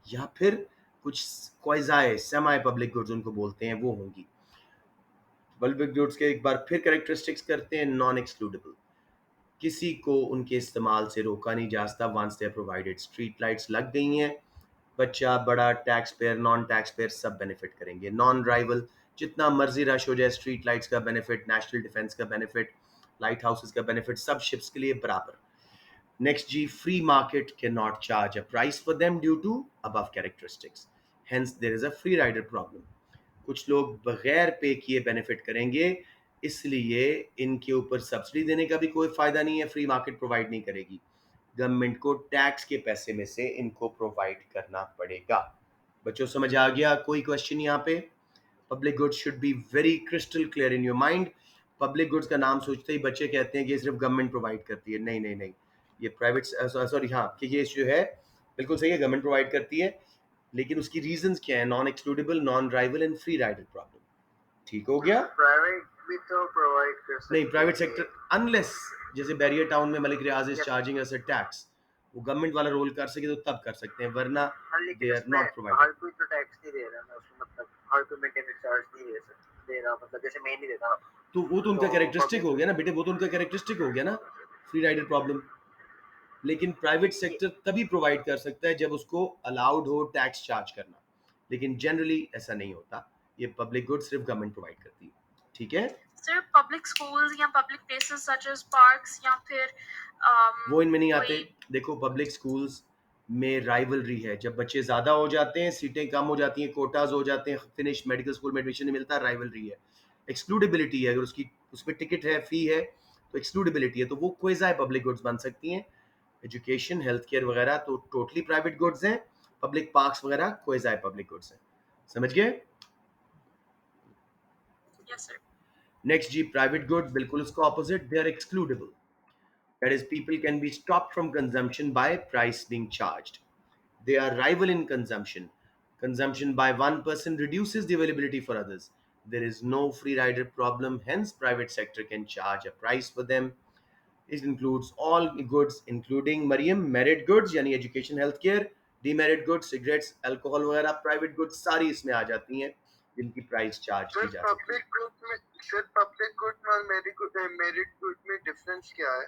या फिर कुछ क्वाइजाए सेमी पब्लिक गुड्स उनको बोलते हैं, वो होंगी. पब्लिक गुड्स के एक बार फिर कैरेक्टरिस्टिक्स करते हैं. नॉन एक्सक्लूडेबल, किसी को उनके इस्तेमाल से रोका नहीं जा सकता once they are provided. Street lights लग गई हैं, बच्चा बड़ा tax payer non tax payer सब बेनिफिट करेंगे. नॉन राइवल, जितना मर्जी रश हो जाए, स्ट्रीट लाइट्स का बेनिफिट, नेशनल डिफेंस का बेनिफिट, लाइट हाउसेस का बेनिफिट, सब शिप्स के लिए बराबर. नेक्स्ट जी, free market can not charge a price for them due to above characteristics. Hence there is a free rider problem. कुछ लोग बगैर पे किए बेनिफिट करेंगे, इसलिए इनके ऊपर सब्सिडी देने का भी कोई फायदा नहीं है. फ्री मार्केट प्रोवाइड नहीं करेगी, गवर्नमेंट को टैक्स के पैसे में से इनको प्रोवाइड करना पड़ेगा. बच्चों समझ आ गया? कोई क्वेश्चन यहाँ पे? Public goods should be very crystal clear in your mind. Public goods का नाम सोचते ही बच्चे कहते हैं कि ये सिर्फ गवर्नमेंट प्रोवाइड करती है. नहीं नहीं नहीं, ये प्राइवेट, सॉरी हाँ, कि ये जो है बिल्कुल सही है, गवर्नमेंट प्रोवाइड करती है, लेकिन उसकी रीजंस क्या है? Non excludable, non rival and free Rydal problem. ठीक हो गया? प्राइवेट भी तो प्रोवाइड कर सकते नहीं, प्राइवेट हैं. सेक्टर अनलेस जैसे बैरियर टाउन में Malik Riaz is charging us a tax, वो गवर्नमेंट वाला रोल कर सके तो तब कर सकते हैं, वरना हाँ, दे लेकिन आर उसमें नॉट प्रोवाइडेड. हर कोई तो टैक्स नहीं दे रहा ना उसमें, मतलब हर कोई मेंटेनेंस चार्ज नहीं दे रहा, मतलब जैसे मैं नहीं देता. तो वो तो उनका तो कैरेक्टरिस्टिक हो पब्लिक गया ना बेटे, वो तो उनका कैरेक्टरिस्टिक हो गया ना, फ्री राइडर प्रॉब्लम. लेकिन प्राइवेट सेक्टर तभी प्रोवाइड कर सकता है जब उसको अलाउड हो टैक्स चार्ज करना, लेकिन जनरली ऐसा नहीं होता. ये पब्लिक गुड सिर्फ गवर्नमेंट प्रोवाइड करती है. ठीक है, सर पब्लिक स्कूल्स या public places such as parks या फिर वो इनमें नहीं आते। कोई देखो पब्लिक स्कूल्स में राइवलरी है, जब बच्चे ज़्यादा हो जाते हैं, सीटें कम हो जाती हैं, कोटाज हो जाते हैं, फिनिश मेडिकल स्कूल में एडमिशन नहीं मिलता, राइवलरी है। एक्सक्लूडेबिलिटी है, अगर उसकी उसमें टिकट है, फी है, तो एक्सक्लूडेबिलिटी है, तो वो क्वेज़ाई पब्लिक गुड्स बन सकती हैं। एजुकेशन, हेल्थ केयर वगैरह तो टोटली प्राइवेट गुड्स हैं, पब्लिक पार्क्स वगैरह क्वेज़ाई पब्लिक गुड्स हैं। समझ गए? Yes sir. नेक्स्ट जी, प्राइवेट गुड्स बिल्कुल उसका opposite, they are excludable. That is, people can be stopped from consumption by price being charged. They are rival in consumption. Consumption by one person reduces the availability for others. There is no free rider problem, hence private sector can charge a price for them. It includes all goods, including Mariam, merit goods यानी education, healthcare, demerit goods, cigarettes, alcohol वगैरह, private goods सारी इसमें आ जाती हैं जिनकी price charge की जा सकती है। पब्लिक गुड और मेरिट गुड में डिफरेंस क्या है?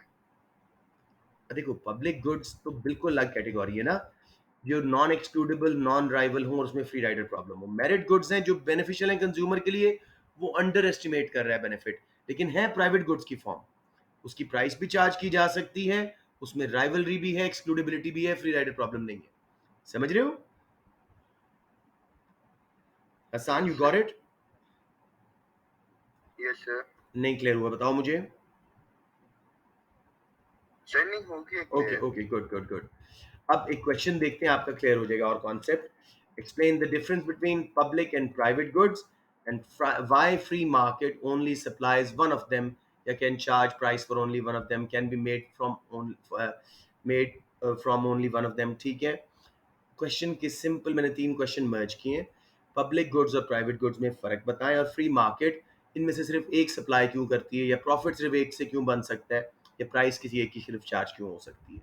देखो पब्लिक गुड्स तो बिल्कुल अलग कैटेगरी है ना, जो नॉन एक्सक्लूडेबल, नॉन राइवल हो और उसमें फ्री राइडर प्रॉब्लम हो। मेरिट गुड्स हैं जो बेनिफिशियल हैं कंज्यूमर के लिए, वो अंडर एस्टिमेट कर रहा है बेनिफिट, लेकिन है प्राइवेट गुड्स की फॉर्म, उसकी प्राइस भी चार्ज की जा सकती है, उसमें राइवलरी भी है, एक्सक्लूडेबिलिटी भी है, फ्री राइडर प्रॉब्लम नहीं है। समझ रहे हो? Hassan, you got it? Yes sir. नहीं क्लियर हुआ, बताओ मुझे। सर नहीं होगी okay okay, good good good. अब एक क्वेश्चन देखते हैं, आपका क्लियर हो जाएगा और concept. Explain the difference between public and private goods and why free market only supplies one of them या can charge price for only one of them, can be made from only one of them. ठीक है, question की simple, मैंने 3 question मर्ज किए हैं। Public goods और private goods में फ़र्क बताएं, और फ्री मार्केट इनमें से सिर्फ एक सप्लाई क्यों करती है, या प्रॉफिट सिर्फ एक से क्यों बन सकता है, या प्राइस किसी एक की सिर्फ चार्ज क्यों हो सकती है।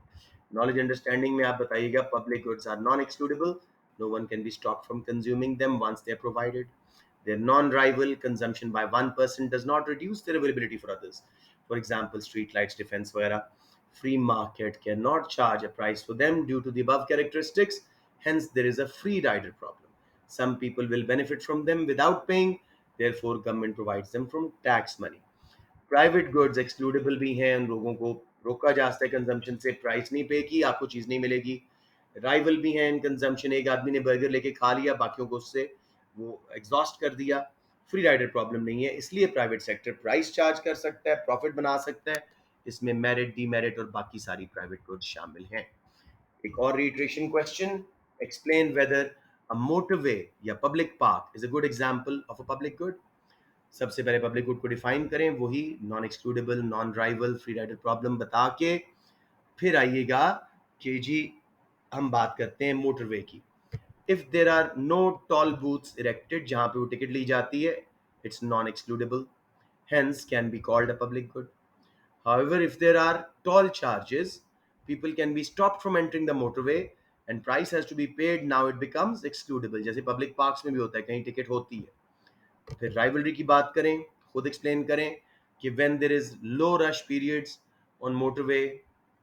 नॉलेज अंडरस्टैंडिंग में आप बताइएगा, public goods are non excludable, no one can be stopped from consuming them once they are provided. They're non-rival. Consumption by one person does not reduce their availability for others. For example, street lights, defense वगैरह. Free market cannot charge a price for them due to the above characteristics. Hence, there is a free rider problem. Some people will benefit from them without paying. Therefore, government provides them from tax money. Private goods excludable भी हैं, उन लोगों को रोका जा सकता है consumption से, प्राइस नहीं पे की आपको चीज़ नहीं मिलेगी। राइवल भी हैं इन कंजम्पशन, एक आदमी ने बर्गर लेके खा लिया, बाकियों को उससे वो एग्जॉस्ट कर दिया। फ्री राइडर प्रॉब्लम नहीं है, इसलिए प्राइवेट सेक्टर प्राइस चार्ज कर सकता है, प्रॉफिट बना सकता है। इसमें मेरिट, डीमेरिट और बाकी सारी प्राइवेट गुड्स शामिल हैं। एक और reiteration question, explain whether a motorway या public park is a good example of a public good. सबसे पहले पब्लिक गुड को डिफाइन करें, वही non excludable, non rival, free rider problem बता के फिर आइएगा कि जी हम बात करते हैं मोटरवे की। If there are no toll booths erected, जहां पे वो टिकट ली जाती है, it's non excludable, hence can be called a public good. However, if there are toll charges, people can be stopped from entering the motorway and price has to be paid, now it becomes excludable, जैसे public parks में भी होता है, कहीं ticket होती है। फिर rivalry की बात करें, खुद एक्सप्लेन करें कि when there is low rush periods on motorway,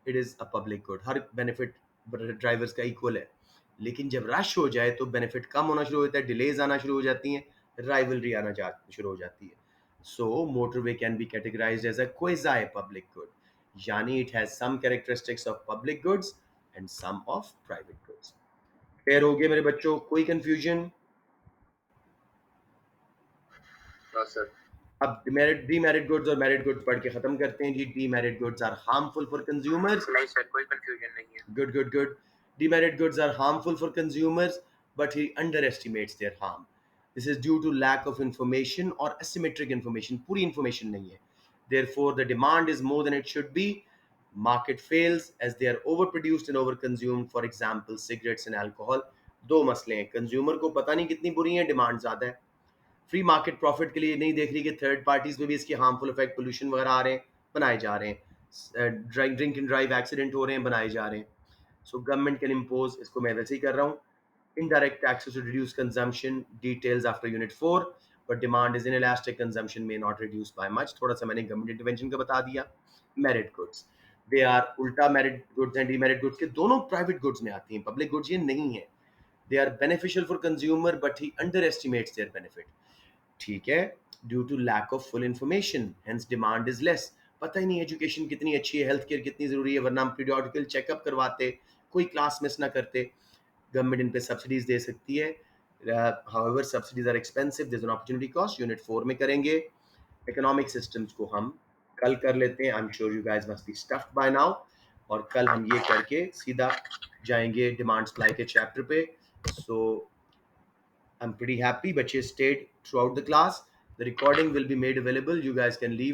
it is a public good, हर बेनिफिट ड्राइवर्स का इक्वल है। लेकिन जब रश हो जाए तो बेनिफिट कम होना शुरू होता है, डिलेज आना शुरू हो जाती हैं, राइवलरी आना शुरू हो जाती है। So motorway can be categorized as a quasi public good, यानी it has some characteristics of public goods and some of private goods. Clear हो गया मेरे बच्चों? कोई कंफ्यूजन? हाँ सर। अब डीमेरिट गुड्स और मेरिट गुड्स पढ़ के खत्म करते हैं जी। Demerit goods are harmful for consumers. नहीं सर, कोई कंफ्यूजन नहीं है। Good good good. Demerit goods are harmful for consumers, but he underestimates their harm. This is due to lack of information or asymmetric information. पूरी information नहीं है. Therefore, the demand is more than it should be. Market fails as they are overproduced and overconsumed. For example, cigarettes and alcohol. दो मसले हैं, consumer को पता नहीं कितनी बुरी है, डिमांड ज़्यादा है। फ्री मार्केट प्रॉफिट के लिए नहीं देख रही कि थर्ड पार्टीज में भी इसके हार्मफुल इफेक्ट, पोल्यूशन वगैरह आ रहे हैं, बनाए जा रहे हैं, ड्रिंक एंड ड्राइव एक्सीडेंट हो रहे हैं, बनाए जा रहे हैं। सो गवर्नमेंट कैन इम्पोज, इसको मैं वैसे ही कर रहा हूँ, indirect taxes to reduce consumption, details after unit 4, but demand is inelastic, consumption may not reduce by much। थोड़ा सा मैंने गवर्नमेंट इंटरवेंशन का बता दिया। मेरिट गुड्स, दे आर उल्टा, merit goods and demerit goods के दोनों प्राइवेट गुड्स में आती हैं, पब्लिक गुड्स ये नहीं है। They are beneficial for consumer but he under estimates their benefit. ठीक है, due to lack of full information hence demand is less. पता ही नहीं एजुकेशन कितनी अच्छी है, हेल्थ केयर कितनी ज़रूरी है, वरना हम पीरियोडिकल चेकअप करवाते, कोई क्लास मिस ना करते। गवर्नमेंट इन पे सब्सिडीज दे सकती है। However subsidies are expensive, there is an opportunity cost. Unit 4 में करेंगे। इकोनॉमिक सिस्टम्स को हम कल कर लेते हैं। I am sure you guys must be stuffed by now. और कल हम ये करके सीधा जाएंगे डिमांड सप्लाई के चैप्टर पे। सो I'm pretty happy, but she stayed throughout the class. The recording will be made available. You guys can leave